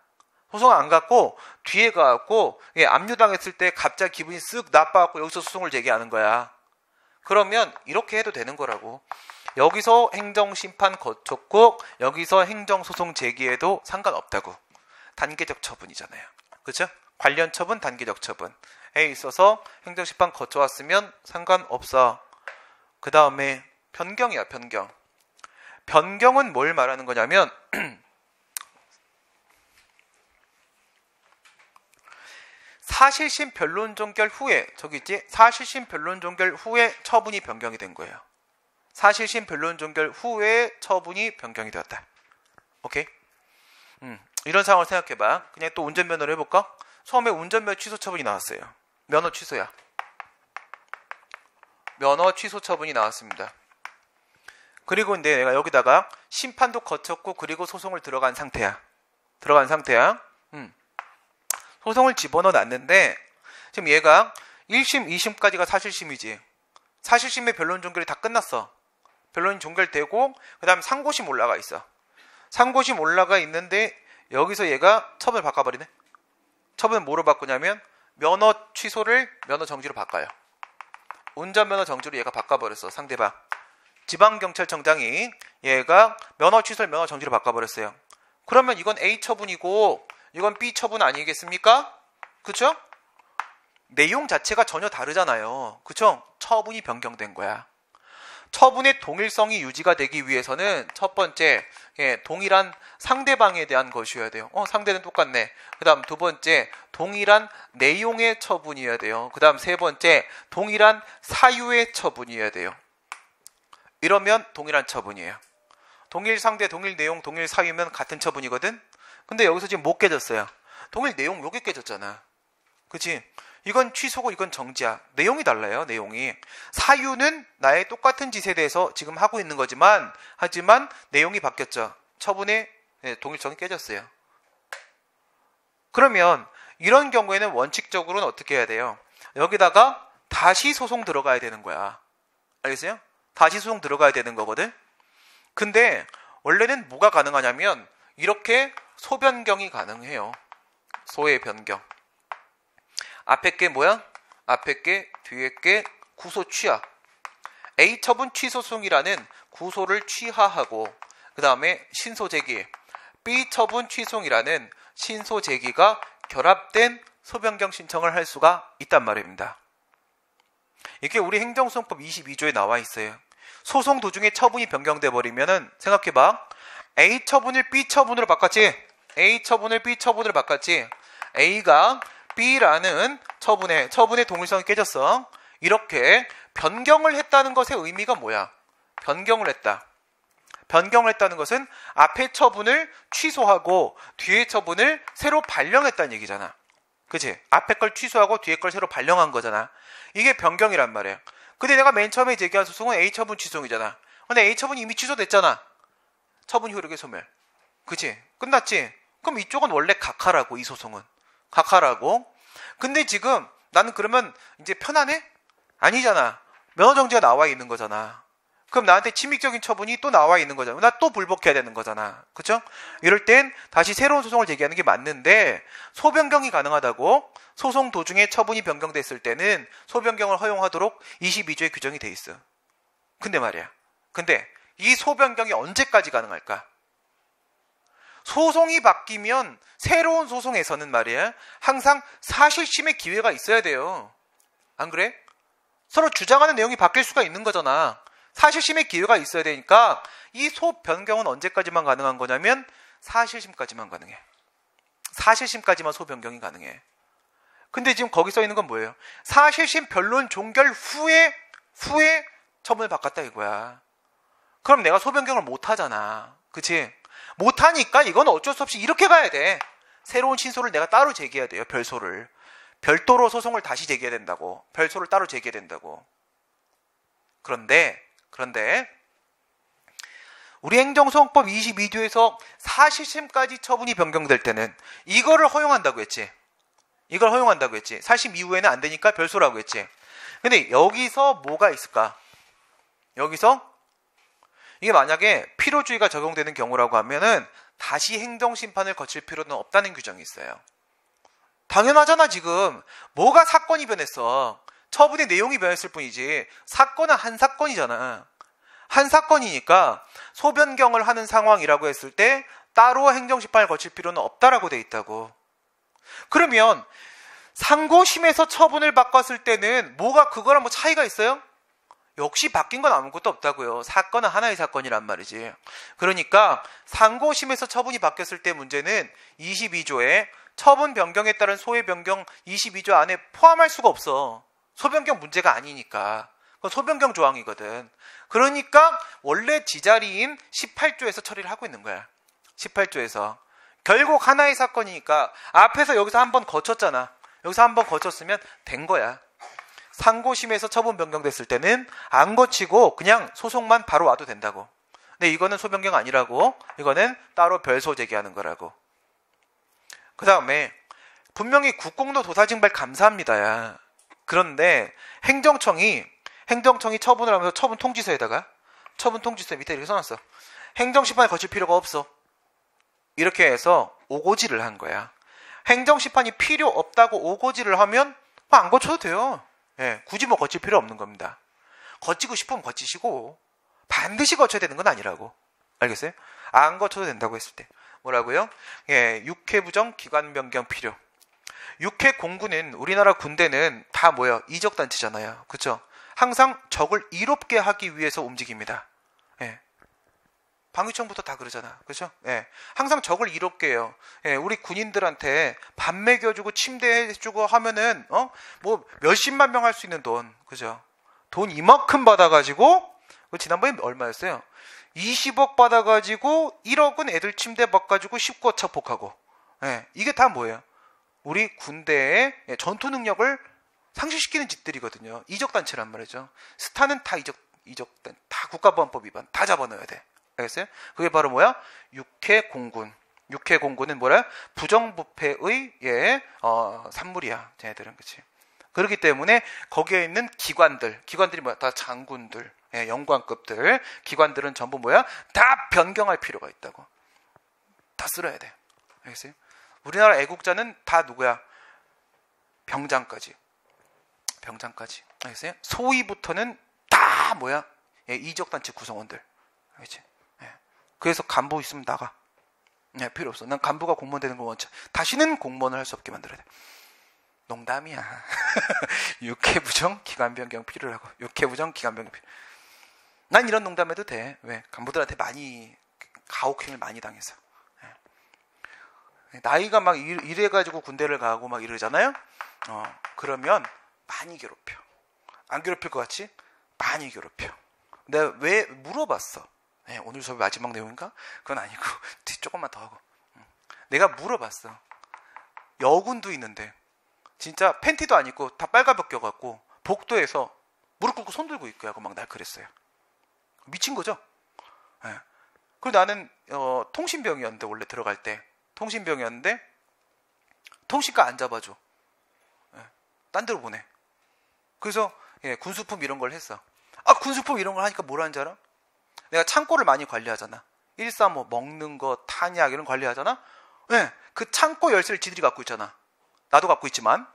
소송은 안 갔고 뒤에 가갖고 압류당했을 때 갑자기 기분이 쓱 나빠갖고 여기서 소송을 제기하는 거야. 그러면 이렇게 해도 되는 거라고. 여기서 행정심판 거쳤고 여기서 행정소송 제기해도 상관없다고. 단계적 처분이잖아요. 그렇죠? 관련 처분, 단계적 처분에 있어서 행정심판 거쳐왔으면 상관없어. 그 다음에 변경이야. 변경. 변경은 뭘 말하는 거냐면 사실심 변론 종결 후에 저기 있지? 사실심 변론 종결 후에 처분이 변경이 된 거예요. 사실심 변론 종결 후에 처분이 변경이 되었다. 오케이? 이런 상황을 생각해봐. 그냥 또 운전면허를 해볼까? 처음에 운전면허 취소 처분이 나왔어요. 면허 취소야. 면허 취소 처분이 나왔습니다. 그리고 근데 내가 여기다가 심판도 거쳤고 그리고 소송을 들어간 상태야. 소송을 집어넣어 놨는데 지금 얘가 1심, 2심까지가 사실심이지. 사실심의 변론 종결이 다 끝났어. 변론이 종결되고 그 다음에 상고심 올라가 있어. 상고심 올라가 있는데 여기서 얘가 처분을 바꿔버리네. 처분을 뭐로 바꾸냐면 면허 취소를 면허 정지로 바꿔요. 운전면허 정지로 얘가 바꿔버렸어. 상대방. 지방경찰청장이 얘가 면허 취소를 면허 정지로 바꿔버렸어요. 그러면 이건 A 처분이고 이건 B 처분 아니겠습니까? 그쵸? 내용 자체가 전혀 다르잖아요. 그쵸? 처분이 변경된 거야. 처분의 동일성이 유지가 되기 위해서는 첫 번째, 동일한 상대방에 대한 것이어야 돼요. 상대는 똑같네. 그 다음 두 번째, 동일한 내용의 처분이어야 돼요. 그 다음 세 번째, 동일한 사유의 처분이어야 돼요. 이러면 동일한 처분이에요. 동일 상대, 동일 내용, 동일 사유면 같은 처분이거든? 근데 여기서 지금 못 깨졌어요. 동일 내용 요게 깨졌잖아. 그치? 이건 취소고 이건 정지야. 내용이 달라요. 내용이. 사유는 나의 똑같은 짓에 대해서 지금 하고 있는 거지만 하지만 내용이 바뀌었죠. 처분의 동일성이 깨졌어요. 그러면 이런 경우에는 원칙적으로는 어떻게 해야 돼요? 여기다가 다시 소송 들어가야 되는 거야. 알겠어요? 다시 소송 들어가야 되는 거거든. 근데 원래는 뭐가 가능하냐면 이렇게 소변경이 가능해요. 소의 변경. 앞에 게 뭐야? 앞에 게, 뒤에 게 구소 취하. A 처분 취소송이라는 구소를 취하하고 그 다음에 신소 제기. B 처분 취소송이라는 신소 제기가 결합된 소변경 신청을 할 수가 있단 말입니다. 이게 우리 행정소송법 22조에 나와 있어요. 소송 도중에 처분이 변경돼 버리면은 생각해봐. A 처분을 B 처분으로 바꿨지. A 처분을 B 처분으로 바꿨지. A가 B라는 처분의 동일성이 깨졌어. 이렇게 변경을 했다는 것의 의미가 뭐야? 변경을 했다. 변경을 했다는 것은 앞의 처분을 취소하고 뒤의 처분을 새로 발령했다는 얘기잖아. 그치? 앞에 걸 취소하고 뒤에 걸 새로 발령한 거잖아. 이게 변경이란 말이야. 근데 내가 맨 처음에 제기한 소송은 A 처분 취소이잖아. 근데 A 처분이 이미 취소됐잖아. 처분 효력의 소멸. 그치? 끝났지? 그럼 이쪽은 원래 각하라고, 이 소송은. 각하라고. 근데 지금 나는 그러면 이제 편하네? 아니잖아. 면허정지가 나와 있는 거잖아. 그럼 나한테 침입적인 처분이 또 나와 있는 거잖아. 나 또 불복해야 되는 거잖아. 그쵸? 이럴 땐 다시 새로운 소송을 제기하는 게 맞는데 소변경이 가능하다고. 소송 도중에 처분이 변경됐을 때는 소변경을 허용하도록 22조에 규정이 돼 있어. 근데 말이야. 근데 이 소변경이 언제까지 가능할까? 소송이 바뀌면 새로운 소송에서는 말이야. 항상 사실심의 기회가 있어야 돼요. 안 그래? 서로 주장하는 내용이 바뀔 수가 있는 거잖아. 사실심의 기회가 있어야 되니까 이 소변경은 언제까지만 가능한 거냐면 사실심까지만 가능해. 사실심까지만 소변경이 가능해. 근데 지금 거기 써 있는 건 뭐예요? 사실심 변론 종결 후에 처분을 바꿨다 이거야. 그럼 내가 소변경을 못 하잖아. 그치? 못 하니까 이건 어쩔 수 없이 이렇게 가야 돼. 새로운 신소를 내가 따로 제기해야 돼요. 별소를. 별도로 소송을 다시 제기해야 된다고. 별소를 따로 제기해야 된다고. 그런데 우리 행정소송법 22조에서 사실심까지 처분이 변경될 때는 이거를 허용한다고 했지. 이걸 허용한다고 했지. 사실심 이후에는 안 되니까 별소라고 했지. 근데 여기서 뭐가 있을까? 여기서 이게 만약에 필요주의가 적용되는 경우라고 하면은 다시 행정심판을 거칠 필요는 없다는 규정이 있어요. 당연하잖아. 지금 뭐가 사건이 변했어. 처분의 내용이 변했을 뿐이지 사건은 한 사건이잖아. 한 사건이니까 소변경을 하는 상황이라고 했을 때 따로 행정심판을 거칠 필요는 없다라고 돼 있다고. 그러면 상고심에서 처분을 바꿨을 때는 뭐가 그거랑 뭐 차이가 있어요? 역시 바뀐 건 아무것도 없다고요. 사건은 하나의 사건이란 말이지. 그러니까 상고심에서 처분이 바뀌었을 때 문제는 22조에 처분 변경에 따른 소외 변경 22조 안에 포함할 수가 없어. 소변경 문제가 아니니까. 그건 소변경 조항이거든. 그러니까 원래 지자리인 18조에서 처리를 하고 있는 거야. 18조에서. 결국 하나의 사건이니까 앞에서 여기서 한번 거쳤잖아. 여기서 한번 거쳤으면 된 거야. 상고심에서 처분 변경됐을 때는 안 거치고 그냥 소송만 바로 와도 된다고. 근데 이거는 소변경 아니라고. 이거는 따로 별소 제기하는 거라고. 그 다음에 분명히 국공로 도사징발 감사합니다야. 그런데 행정청이 처분을 하면서 처분 통지서에다가 처분 통지서 밑에 이렇게 써놨어. 행정심판에 거칠 필요가 없어. 이렇게 해서 오고지를 한 거야. 행정심판이 필요 없다고 오고지를 하면 안 거쳐도 돼요. 예, 굳이 뭐 거칠 필요 없는 겁니다. 거치고 싶으면 거치시고 반드시 거쳐야 되는 건 아니라고. 알겠어요? 안 거쳐도 된다고 했을 때. 뭐라고요? 예, 육해 부정 기관 변경 필요. 육해 공군은 우리나라 군대는 다 뭐예요? 이적 단체잖아요. 그렇죠? 항상 적을 이롭게 하기 위해서 움직입니다. 예. 방위청부터 다 그러잖아. 그렇죠? 예. 항상 적을 이롭게 해요. 예, 우리 군인들한테 밥 먹여주고 침대 해주고 하면은 뭐 몇십만 명 할 수 있는 돈. 그죠? 돈 이만큼 받아가지고 지난번에 얼마였어요? 20억 받아가지고 1억은 애들 침대 바꿔주고 19억 착복하고. 예, 이게 다 뭐예요? 우리 군대의 전투 능력을 상실시키는 짓들이거든요. 이적단체란 말이죠. 스타는 다 이적단, 다 국가보안법 위반, 다 잡아넣어야 돼. 알겠어요? 그게 바로 뭐야? 육해공군. 육해공군은 뭐라? 부정부패의 산물이야. 쟤네들은. 그치? 그렇기 때문에 거기에 있는 기관들이 뭐야? 다 장군들, 영관급들, 기관들은 전부 뭐야? 다 변경할 필요가 있다고. 다 쓸어야 돼. 알겠어요? 우리나라 애국자는 다 누구야? 병장까지. 알겠어요? 소위부터는 다 뭐야? 이적단체 구성원들. 알겠지? 그래서 간부 있으면 나가. 필요 없어. 난 간부가 공무원 되는 거 원치. 다시는 공무원을 할 수 없게 만들어야 돼. 농담이야. 육해부정 기관변경 필요라고. 육해부정 기관변경 필요. 난 이런 농담해도 돼. 왜? 간부들한테 많이 가혹행위를 많이 당해서. 나이가 막 이래가지고 군대를 가고 막 이러잖아요. 그러면 많이 괴롭혀. 안 괴롭힐 것 같지? 많이 괴롭혀. 내가 왜 물어봤어? 오늘 수업이 마지막 내용인가? 그건 아니고 조금만 더 하고. 내가 물어봤어. 여군도 있는데 진짜 팬티도 안 입고 다 빨가벗겨갖고 복도에서 무릎 꿇고 손 들고 있고 하고 막 날 그랬어요. 미친 거죠? 그리고 나는 통신병이었는데 원래 들어갈 때 통신병이었는데 통신과 안 잡아줘. 딴 데로 보내. 그래서 군수품 이런 걸 했어. 군수품 이런 걸 하니까 뭘 하는지 알아? 내가 창고를 많이 관리하잖아. 135 먹는 거, 탄약 이런 거 관리하잖아. 그 창고 열쇠를 지들이 갖고 있잖아. 나도 갖고 있지만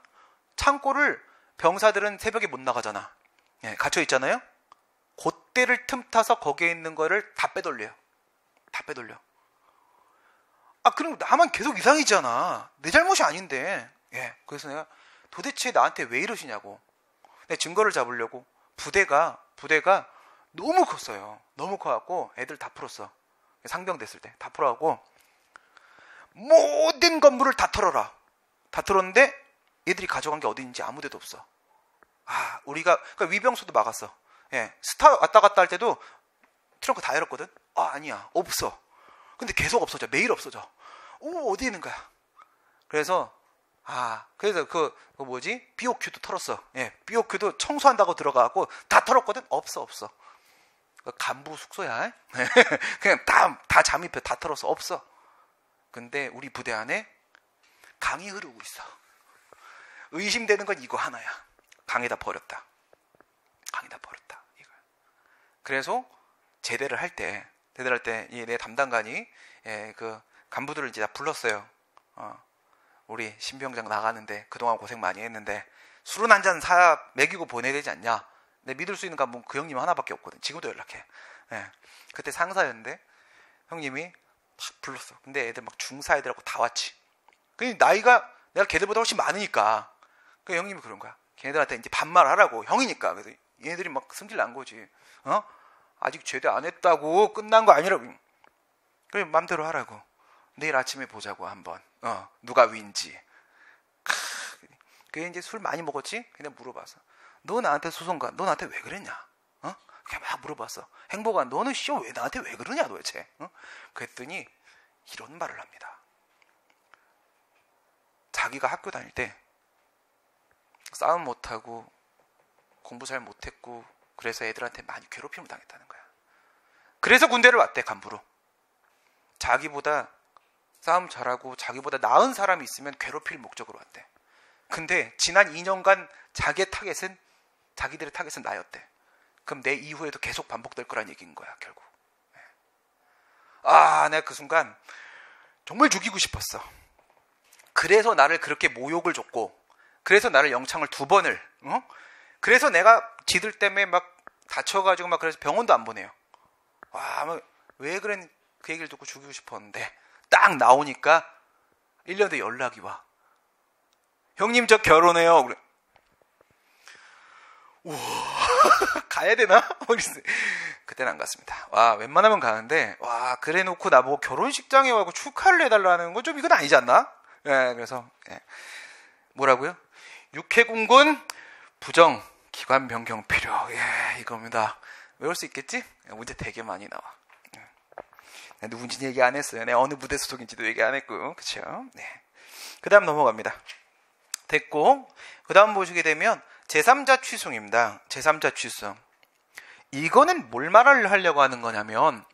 창고를 병사들은 새벽에 못 나가잖아. 갇혀 있잖아요. 그때를 틈타서 거기에 있는 거를 다 빼돌려요. 다 빼돌려. 그럼 나만 계속 이상이잖아. 내 잘못이 아닌데. 그래서 내가 도대체 나한테 왜 이러시냐고. 내가 증거를 잡으려고 부대가 너무 컸어요. 너무 커갖고 애들 다 풀었어. 상병 됐을 때 다 풀어갖고 모든 건물을 다 털어라. 다 털었는데 얘들이 가져간 게 어디 있는지 아무 데도 없어. 우리가 그러니까 위병소도 막았어. 스타 왔다 갔다 할 때도 트렁크 다 열었거든. 아니야, 없어. 근데 계속 없어져. 매일 없어져. 어디 있는 거야? 그래서 그 뭐지? BOQ도 털었어. BOQ도 청소한다고 들어가고 다 털었거든. 없어. 간부 숙소야. 그냥 다 잠입해. 다 털어서 없어. 근데 우리 부대 안에 강이 흐르고 있어. 의심되는 건 이거 하나야. 강에다 버렸다. 이거. 그래서 제대를 할 때 내 담당관이 그 간부들을 이제 다 불렀어요. 우리 신병장 나가는데 그동안 고생 많이 했는데 술은 한 잔 사 먹이고 보내야 되지 않냐? 내 믿을 수 있는 간부는 그 형님 하나밖에 없거든. 지금도 연락해. 그때 상사였는데 형님이 탁 불렀어. 근데 애들 막 중사 애들하고 다 왔지. 그 나이가 내가 걔들보다 훨씬 많으니까 그 형님이 그런 거야. 걔네들한테 이제 반말하라고. 형이니까. 그래서 얘네들이 막 승질 난 거지. 아직 제대 안 했다고. 끝난 거 아니라고. 그래 맘대로 하라고. 내일 아침에 보자고 한번. 누가 위인지. 그게 이제 술 많이 먹었지? 그냥 물어봐서. 너 나한테 소송가. 너 나한테 왜 그랬냐? 그냥 막 물어봤어. 행복아, 너는 왜 나한테 왜 그러냐 도대체? 그랬더니 이런 말을 합니다. 자기가 학교 다닐 때 싸움 못하고 공부 잘 못했고 그래서 애들한테 많이 괴롭힘을 당했다는 거야. 그래서 군대를 왔대. 간부로. 자기보다 싸움 잘하고 자기보다 나은 사람이 있으면 괴롭힐 목적으로 왔대. 근데 지난 2년간 자기들의 타겟은 나였대. 그럼 내 이후에도 계속 반복될 거란 얘기인 거야 결국. 내가 그 순간 정말 죽이고 싶었어. 그래서 나를 그렇게 모욕을 줬고, 그래서 나를 영창을 2번을, 그래서 내가 지들 때문에 막 다쳐가지고 막 그래서 병원도 안 보내요. 왜 그랬? 그 얘기를 듣고 죽이고 싶었는데 딱 나오니까 1년 뒤에 연락이 와. 형님 저 결혼해요. 그래. 우와 가야 되나? 그때는 안 갔습니다. 와 웬만하면 가는데 와 그래 놓고 나보고 결혼식장에 와고 축하를 해달라는 건 좀 이건 아니지 않나? 예, 그래서 뭐라고요? 육해공군 부정 기관 변경 필요. 예, 이겁니다. 외울 수 있겠지? 문제 되게 많이 나와. 누군지 얘기 안 했어요. 어느 무대 소속인지도 얘기 안 했고, 그렇죠? 네. 그 다음 넘어갑니다. 됐고, 그 다음 보시게 되면 제3자 취송입니다. 제3자 취송. 이거는 뭘 말하려고 하는 거냐면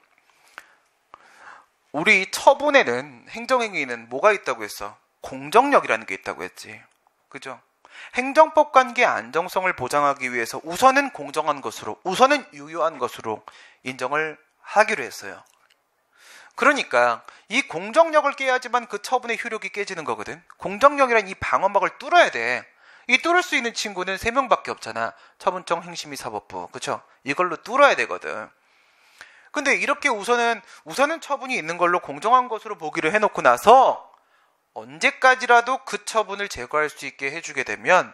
우리 처분에는 행정행위는 뭐가 있다고 했어? 공정력이라는 게 있다고 했지. 그죠? 행정법 관계의 안정성을 보장하기 위해서 우선은 공정한 것으로, 우선은 유효한 것으로 인정을 하기로 했어요. 그러니까 이 공정력을 깨야지만 그 처분의 효력이 깨지는 거거든. 공정력이란 이 방어막을 뚫어야 돼. 이 뚫을 수 있는 친구는 3명밖에 없잖아. 처분청, 행심위, 사법부. 그쵸? 이걸로 뚫어야 되거든. 근데 이렇게 우선은 처분이 있는 걸로 공정한 것으로 보기로 해놓고 나서 언제까지라도 그 처분을 제거할 수 있게 해주게 되면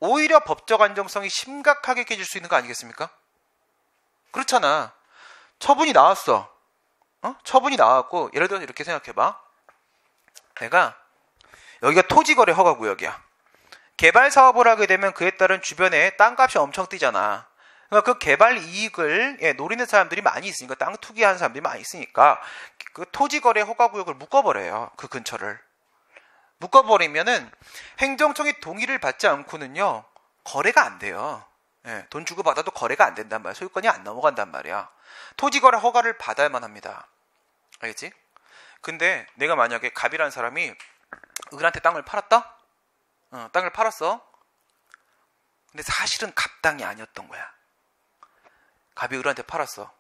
오히려 법적 안정성이 심각하게 깨질 수 있는 거 아니겠습니까? 그렇잖아. 처분이 나왔어. 처분이 나왔고 예를 들어서 이렇게 생각해봐. 내가 여기가 토지거래 허가구역이야. 개발 사업을 하게 되면 그에 따른 주변에 땅값이 엄청 뛰잖아. 그러니까 그 개발 이익을 노리는 사람들이 많이 있으니까, 땅 투기하는 사람들이 많이 있으니까 그 토지거래 허가구역을 묶어버려요. 그 근처를 묶어버리면은 행정청의 동의를 받지 않고는요 거래가 안 돼요. 돈 주고 받아도 거래가 안 된단 말이야. 소유권이 안 넘어간단 말이야. 토지거래 허가를 받아야만 합니다. 알겠지? 근데 내가 만약에 갑이라는 사람이 을한테 땅을 팔았다? 땅을 팔았어. 근데 사실은 갑 땅이 아니었던 거야. 갑이 을한테 팔았어.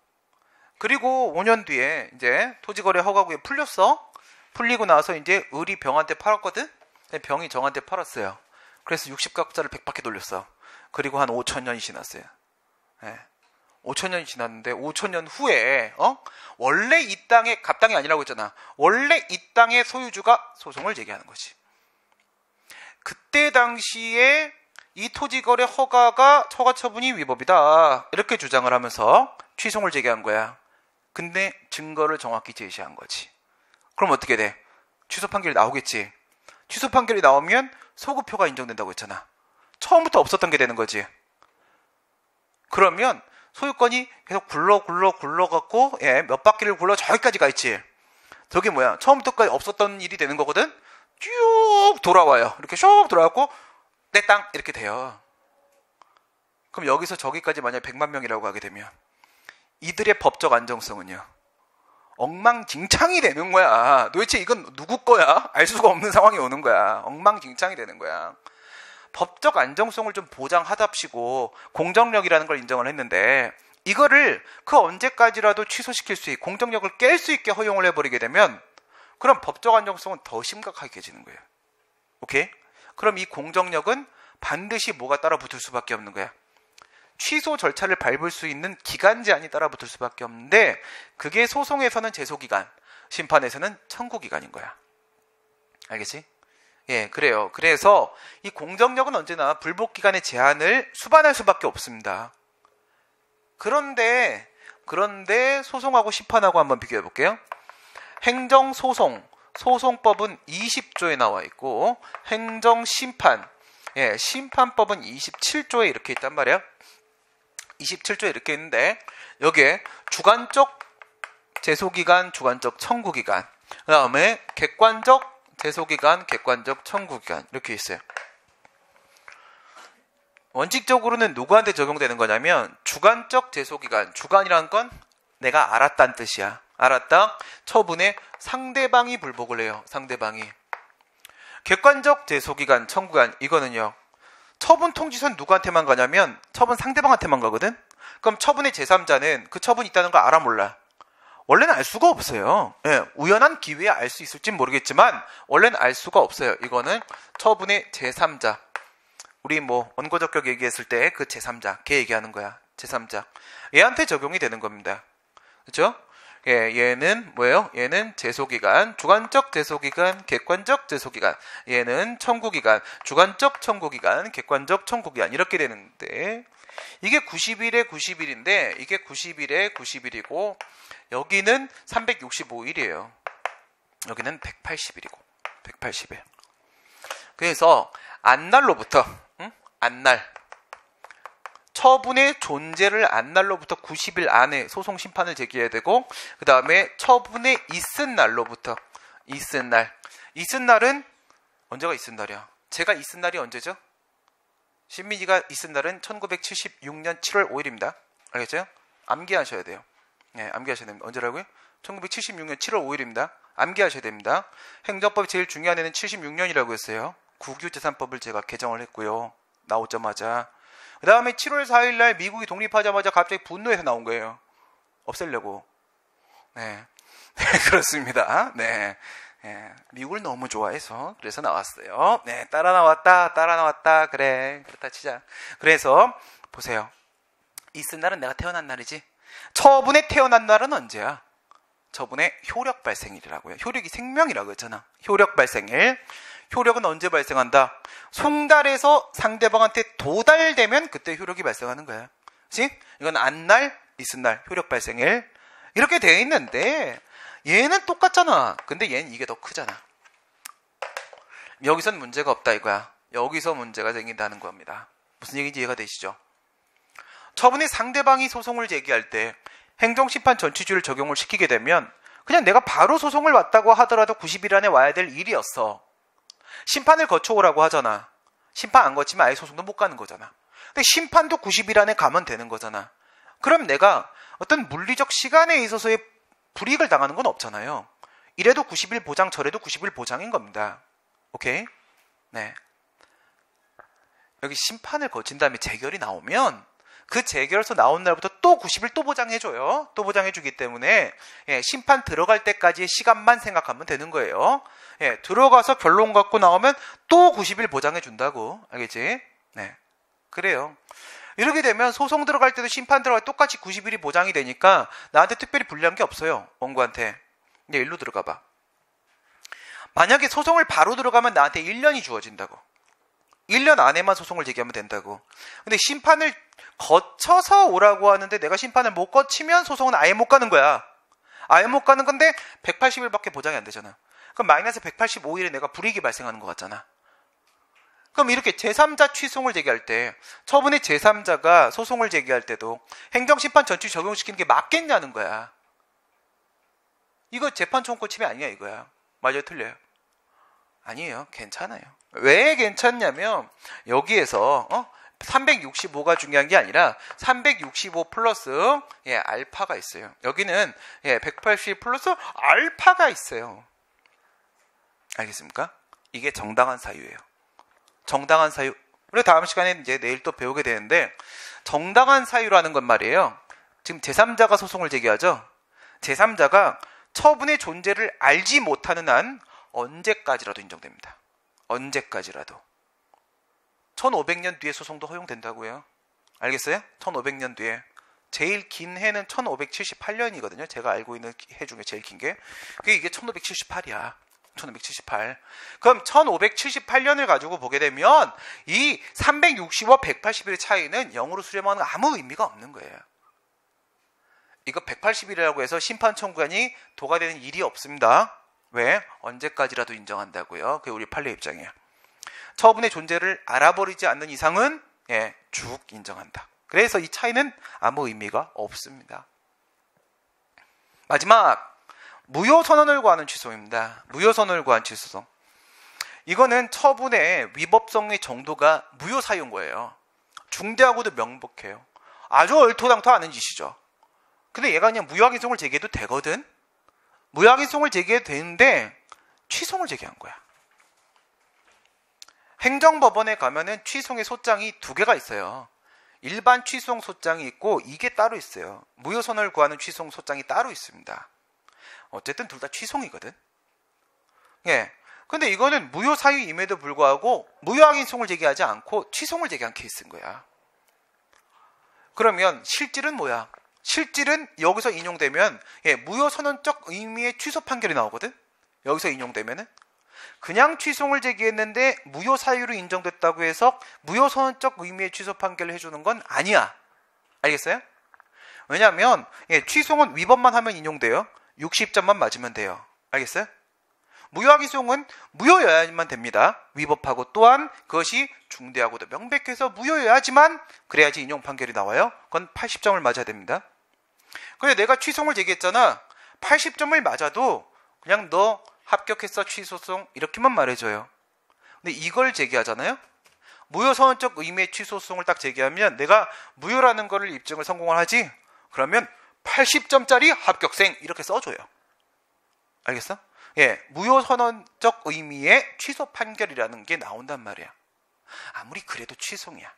그리고 5년 뒤에 이제 토지거래 허가구에 풀렸어. 풀리고 나서 이제 을이 병한테 팔았거든? 병이 정한테 팔았어요. 그래서 60각자를 100바퀴 돌렸어. 그리고 한 5,000년이 지났어요. 5,000년이 지났는데 5,000년 후에 원래 이 땅의 갑 땅이 아니라고 했잖아. 원래 이 땅의 소유주가 소송을 제기하는 거지. 그때 당시에 이 토지거래 허가 처분이 위법이다 이렇게 주장을 하면서 취송을 제기한 거야. 근데 증거를 정확히 제시한 거지. 그럼 어떻게 돼? 취소 판결이 나오겠지. 취소 판결이 나오면 소급표가 인정된다고 했잖아. 처음부터 없었던 게 되는 거지. 그러면 소유권이 계속 굴러갖고 몇 바퀴를 굴러 저기까지 가 있지. 저게 뭐야? 처음부터까지 없었던 일이 되는 거거든. 쭉 돌아와요. 이렇게 쭉 돌아왔고 내 땅 이렇게 돼요. 그럼 여기서 저기까지 만약 100만 명이라고 하게 되면 이들의 법적 안정성은요 엉망진창이 되는 거야. 도대체 이건 누구 거야? 알 수가 없는 상황이 오는 거야. 엉망진창이 되는 거야. 법적 안정성을 좀 보장하답시고 공정력이라는 걸 인정을 했는데 이거를 그 언제까지라도 취소시킬 수 있게 공정력을 깰 수 있게 허용을 해버리게 되면 그럼 법적 안정성은 더 심각하게 깨지는 거예요. 오케이? 그럼 이 공정력은 반드시 뭐가 따라 붙을 수밖에 없는 거야. 취소 절차를 밟을 수 있는 기간 제한이 따라 붙을 수밖에 없는데 그게 소송에서는 제소기간, 심판에서는 청구기간인 거야. 알겠지? 그래요. 그래서 이 공정력은 언제나 불복기간의 제한을 수반할 수밖에 없습니다. 그런데 소송하고 심판하고 한번 비교해 볼게요. 행정소송, 소송법은 20조에 나와 있고 행정심판, 심판법은 27조에 이렇게 있단 말이야. 27조에 이렇게 있는데 여기에 주관적 제소기간, 주관적 청구기간, 그 다음에 객관적 제소기간, 객관적 청구기간 이렇게 있어요. 원칙적으로는 누구한테 적용되는 거냐면 주관적 제소기간, 주관이란 건 내가 알았다는 뜻이야. 알았다. 처분에 상대방이 불복을 해요. 상대방이. 객관적 제소기간, 청구기간 이거는요. 처분 통지서는 누구한테만 가냐면 처분 상대방한테만 가거든. 그럼 처분의 제3자는 그 처분이 있다는 걸 알아 몰라? 원래는 알 수가 없어요. 우연한 기회에 알 수 있을진 모르겠지만 원래는 알 수가 없어요. 이거는 처분의 제3자. 우리 원고적격 얘기했을 때 그 제3자, 걔 얘기하는 거야. 제3자. 얘한테 적용이 되는 겁니다. 그렇죠? 예, 얘는 뭐예요? 얘는 제소기간, 주관적 제소기간, 객관적 제소기간. 얘는 청구기간, 주관적 청구기간, 객관적 청구기간. 이렇게 되는데, 이게 90일에 90일인데, 이게 90일에 90일이고, 여기는 365일이에요. 여기는 180일이고, 180일. 그래서, 안날로부터, 안날. 처분의 존재를 안 날로부터 90일 안에 소송 심판을 제기해야 되고, 그 다음에 처분의 있은 날로부터, 있은 날. 있은 날은 언제가 있은 날이야? 제가 있은 날이 언제죠? 신민이가 있은 날은 1976년 7월 5일입니다. 알겠죠? 암기하셔야 돼요. 네, 암기하셔야 됩니다. 언제라고요? 1976년 7월 5일입니다. 암기하셔야 됩니다. 행정법이 제일 중요한 해는 76년이라고 했어요. 국유재산법을 제가 개정을 했고요. 나오자마자. 그 다음에 7월 4일 날 미국이 독립하자마자 갑자기 분노해서 나온 거예요. 없애려고. 네. 그렇습니다. 네. 네. 미국을 너무 좋아해서 그래서 나왔어요. 네. 따라 나왔다. 그래. 그렇다 치자. 그래서 보세요. 있은 날은 내가 태어난 날이지. 처분에 태어난 날은 언제야? 처분의 효력 발생일이라고요. 효력이 생명이라고 했잖아. 효력 발생일. 효력은 언제 발생한다? 송달해서 상대방한테 도달되면 그때 효력이 발생하는 거야. 그치? 이건 안날, 있은 날, 효력 발생일. 이렇게 돼 있는데 얘는 똑같잖아. 근데 얘는 이게 더 크잖아. 여기선 문제가 없다 이거야. 여기서 문제가 생긴다는 겁니다. 무슨 얘기인지 이해가 되시죠? 처분이 상대방이 소송을 제기할 때 행정심판 전치주를 적용을 시키게 되면 그냥 내가 바로 소송을 왔다고 하더라도 90일 안에 와야 될 일이었어. 심판을 거쳐오라고 하잖아. 심판 안 거치면 아예 소송도 못 가는 거잖아. 근데 심판도 90일 안에 가면 되는 거잖아. 그럼 내가 어떤 물리적 시간에 있어서의 불이익을 당하는 건 없잖아요. 이래도 90일 보장, 저래도 90일 보장인 겁니다. 오케이? 네. 여기 심판을 거친 다음에 재결이 나오면 그 재결에서 나온 날부터 또 90일 또 보장해줘요. 또 보장해주기 때문에 심판 들어갈 때까지의 시간만 생각하면 되는 거예요. 들어가서 결론 갖고 나오면 또 90일 보장해준다고. 알겠지? 네. 그래요. 이렇게 되면 소송 들어갈 때도 심판 들어갈 때 똑같이 90일이 보장이 되니까 나한테 특별히 불리한 게 없어요. 원고한테. 이제 일로 들어가봐. 만약에 소송을 바로 들어가면 나한테 1년이 주어진다고. 1년 안에만 소송을 제기하면 된다고. 근데 심판을 거쳐서 오라고 하는데 내가 심판을 못 거치면 소송은 아예 못 가는 거야. 아예 못 가는 건데 180일밖에 보장이 안 되잖아. 그럼 마이너스 185일에 내가 불이익이 발생하는 것 같잖아. 그럼 이렇게 제3자 취송을 제기할 때 처분의 제3자가 소송을 제기할 때도 행정심판 전치 적용시키는 게 맞겠냐는 거야. 이거 재판 청구 침해 아니냐 이거야. 맞아요, 틀려요? 아니에요. 괜찮아요. 왜 괜찮냐면 여기에서 365가 중요한 게 아니라 365 플러스 알파가 있어요. 여기는 180 플러스 알파가 있어요. 알겠습니까? 이게 정당한 사유예요. 정당한 사유. 우리 다음 시간에 이제 내일 또 배우게 되는데 정당한 사유라는 건 말이에요. 지금 제3자가 소송을 제기하죠. 제3자가 처분의 존재를 알지 못하는 한 언제까지라도 인정됩니다. 언제까지라도. 1500년 뒤에 소송도 허용된다고요. 알겠어요? 1500년 뒤에. 제일 긴 해는 1578년이거든요. 제가 알고 있는 해 중에 제일 긴 게. 이게 1578이야. 1578. 그럼 1578년을 가지고 보게 되면 이 365와 180일의 차이는 0으로 수렴하는 아무 의미가 없는 거예요. 이거 180일이라고 해서 심판 청구관이 도과되는 일이 없습니다. 왜? 언제까지라도 인정한다고요. 그게 우리 판례 입장이에요. 처분의 존재를 알아버리지 않는 이상은 쭉 인정한다. 그래서 이 차이는 아무 의미가 없습니다. 마지막 무효선언을 구하는 취소입니다. 무효선언을 구한 취소성. 이거는 처분의 위법성의 정도가 무효사유인 거예요. 중대하고도 명백해요. 아주 얼토당토하는 짓이죠. 근데 얘가 그냥 무효확인송을 제기해도 되거든. 무효확인송을 제기해도 되는데 취소를 제기한 거야. 행정법원에 가면은 취소의 소장이 2개가 있어요. 일반 취소 소장이 있고 이게 따로 있어요. 무효선언을 구하는 취소 소장이 따로 있습니다. 어쨌든 둘 다 취소이거든. 근데 이거는 무효 사유임에도 불구하고 무효확인송을 제기하지 않고 취소를 제기한 케이스인 거야. 그러면 실질은 뭐야? 실질은 여기서 인용되면 무효선언적 의미의 취소 판결이 나오거든. 여기서 인용되면은 그냥 취소를 제기했는데 무효 사유로 인정됐다고 해서 무효선언적 의미의 취소 판결을 해주는 건 아니야. 알겠어요? 왜냐하면 취소는 위법만 하면 인용돼요. 60점만 맞으면 돼요. 알겠어요? 무효하기소송은 무효여야만 됩니다. 위법하고 또한 그것이 중대하고도 명백해서 무효여야지만 그래야지 인용 판결이 나와요. 그건 80점을 맞아야 됩니다. 그래 내가 취소를 제기했잖아. 80점을 맞아도 그냥 너 합격했어 취소송 이렇게만 말해줘요. 근데 이걸 제기하잖아요. 무효선언적 의미의 취소송을 딱 제기하면 내가 무효라는 거를 입증을 성공을 하지. 그러면 80점짜리 합격생 이렇게 써줘요. 알겠어? 무효선언적 의미의 취소 판결이라는 게 나온단 말이야. 아무리 그래도 취소이야.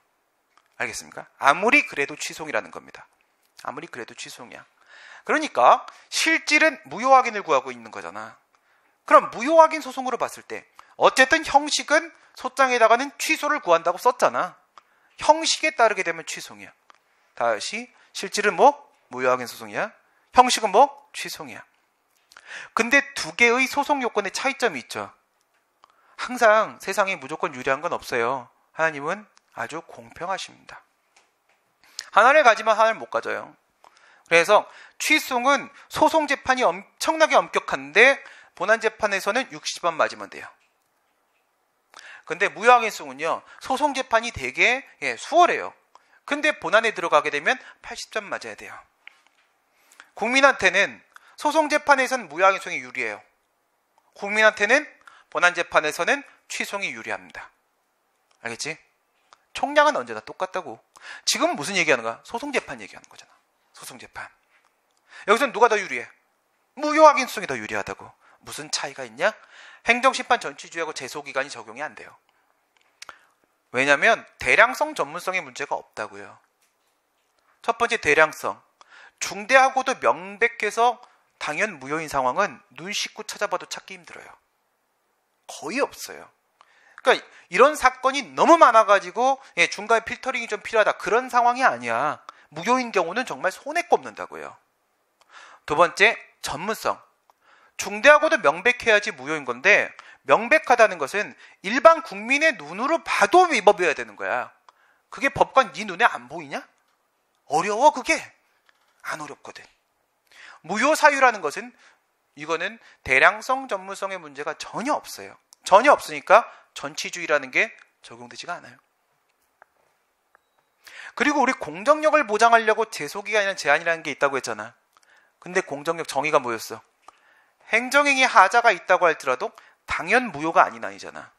알겠습니까? 아무리 그래도 취소이라는 겁니다. 아무리 그래도 취소이야. 그러니까 실질은 무효 확인을 구하고 있는 거잖아. 그럼 무효 확인 소송으로 봤을 때 어쨌든 형식은 소장에다가는 취소를 구한다고 썼잖아. 형식에 따르게 되면 취소이야. 다시 실질은 뭐? 무효 확인 소송이야. 형식은 뭐? 취소이야. 근데 두 개의 소송 요건의 차이점이 있죠. 항상 세상에 무조건 유리한 건 없어요. 하나님은 아주 공평하십니다. 하나를 가지면 하나를 못 가져요. 그래서 취소는 소송 재판이 엄청나게 엄격한데 본안 재판에서는 60번 맞으면 돼요. 근데 무효확인소는요. 소송 재판이 되게 수월해요. 근데 본안에 들어가게 되면 80점 맞아야 돼요. 국민한테는 소송 재판에서는 무효확인소송이 유리해요. 국민한테는 본안 재판에서는 취소송이 유리합니다. 알겠지? 총량은 언제나 똑같다고. 지금 무슨 얘기하는 거야? 소송 재판 얘기하는 거잖아. 소송 재판. 여기서는 누가 더 유리해? 무효확인소송이 더 유리하다고. 무슨 차이가 있냐? 행정심판 전치주의하고 제소기간이 적용이 안 돼요. 왜냐하면 대량성 전문성의 문제가 없다고요. 첫 번째 대량성. 중대하고도 명백해서 당연 무효인 상황은 눈 씻고 찾아봐도 찾기 힘들어요. 거의 없어요. 그러니까 이런 사건이 너무 많아가지고 중간에 필터링이 좀 필요하다. 그런 상황이 아니야. 무효인 경우는 정말 손에 꼽는다고요. 두 번째, 전문성. 중대하고도 명백해야지 무효인 건데 명백하다는 것은 일반 국민의 눈으로 봐도 위법이어야 되는 거야. 그게 법관 네 눈에 안 보이냐? 어려워 그게. 안 어렵거든. 무효 사유라는 것은 이거는 대량성 전문성의 문제가 전혀 없어요. 전혀 없으니까 전치주의라는 게 적용되지가 않아요. 그리고 우리 공정력을 보장하려고 제소기간이라는 제한이라는 게 있다고 했잖아. 근데 공정력 정의가 뭐였어? 행정행위 하자가 있다고 할지라도 당연 무효가 아니잖아.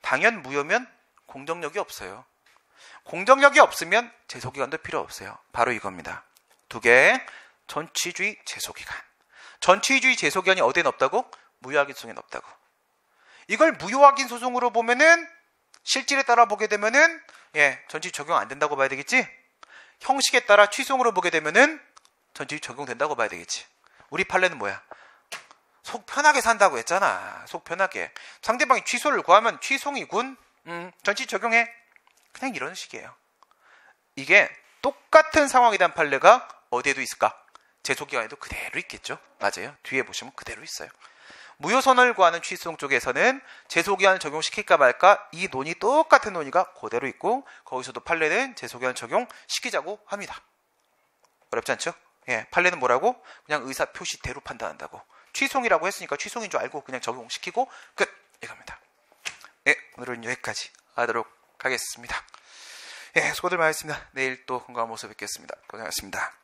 당연 무효면 공정력이 없어요. 공정력이 없으면 제소기간도 필요 없어요. 바로 이겁니다. 두 개, 전치주의 제소기간. 전치주의 제소기간이 어디엔 없다고? 무효확인소송엔 없다고. 이걸 무효확인 소송으로 보면은 실질에 따라 보게 되면은 전치주의 적용 안 된다고 봐야 되겠지? 형식에 따라 취소으로 보게 되면은 전치주의 적용된다고 봐야 되겠지. 우리 판례는 뭐야? 속 편하게 산다고 했잖아. 속 편하게. 상대방이 취소를 구하면 취소이군. 전치주의 적용해. 그냥 이런 식이에요. 이게 똑같은 상황에 대한 판례가 어디에도 있을까? 제소기간에도 그대로 있겠죠. 맞아요. 뒤에 보시면 그대로 있어요. 무효선언을 구하는 취소송 쪽에서는 제소기간을 적용시킬까 말까 이 논의 똑같은 논의가 그대로 있고 거기서도 판례는 제소기간 적용시키자고 합니다. 어렵지 않죠? 판례는 뭐라고? 그냥 의사표시대로 판단한다고. 취소이라고 했으니까 취소인 줄 알고 그냥 적용시키고 끝! 이겁니다. 오늘은 여기까지 하도록 하겠습니다. 수고들 많으셨습니다. 내일 또 건강한 모습 뵙겠습니다. 고생하셨습니다.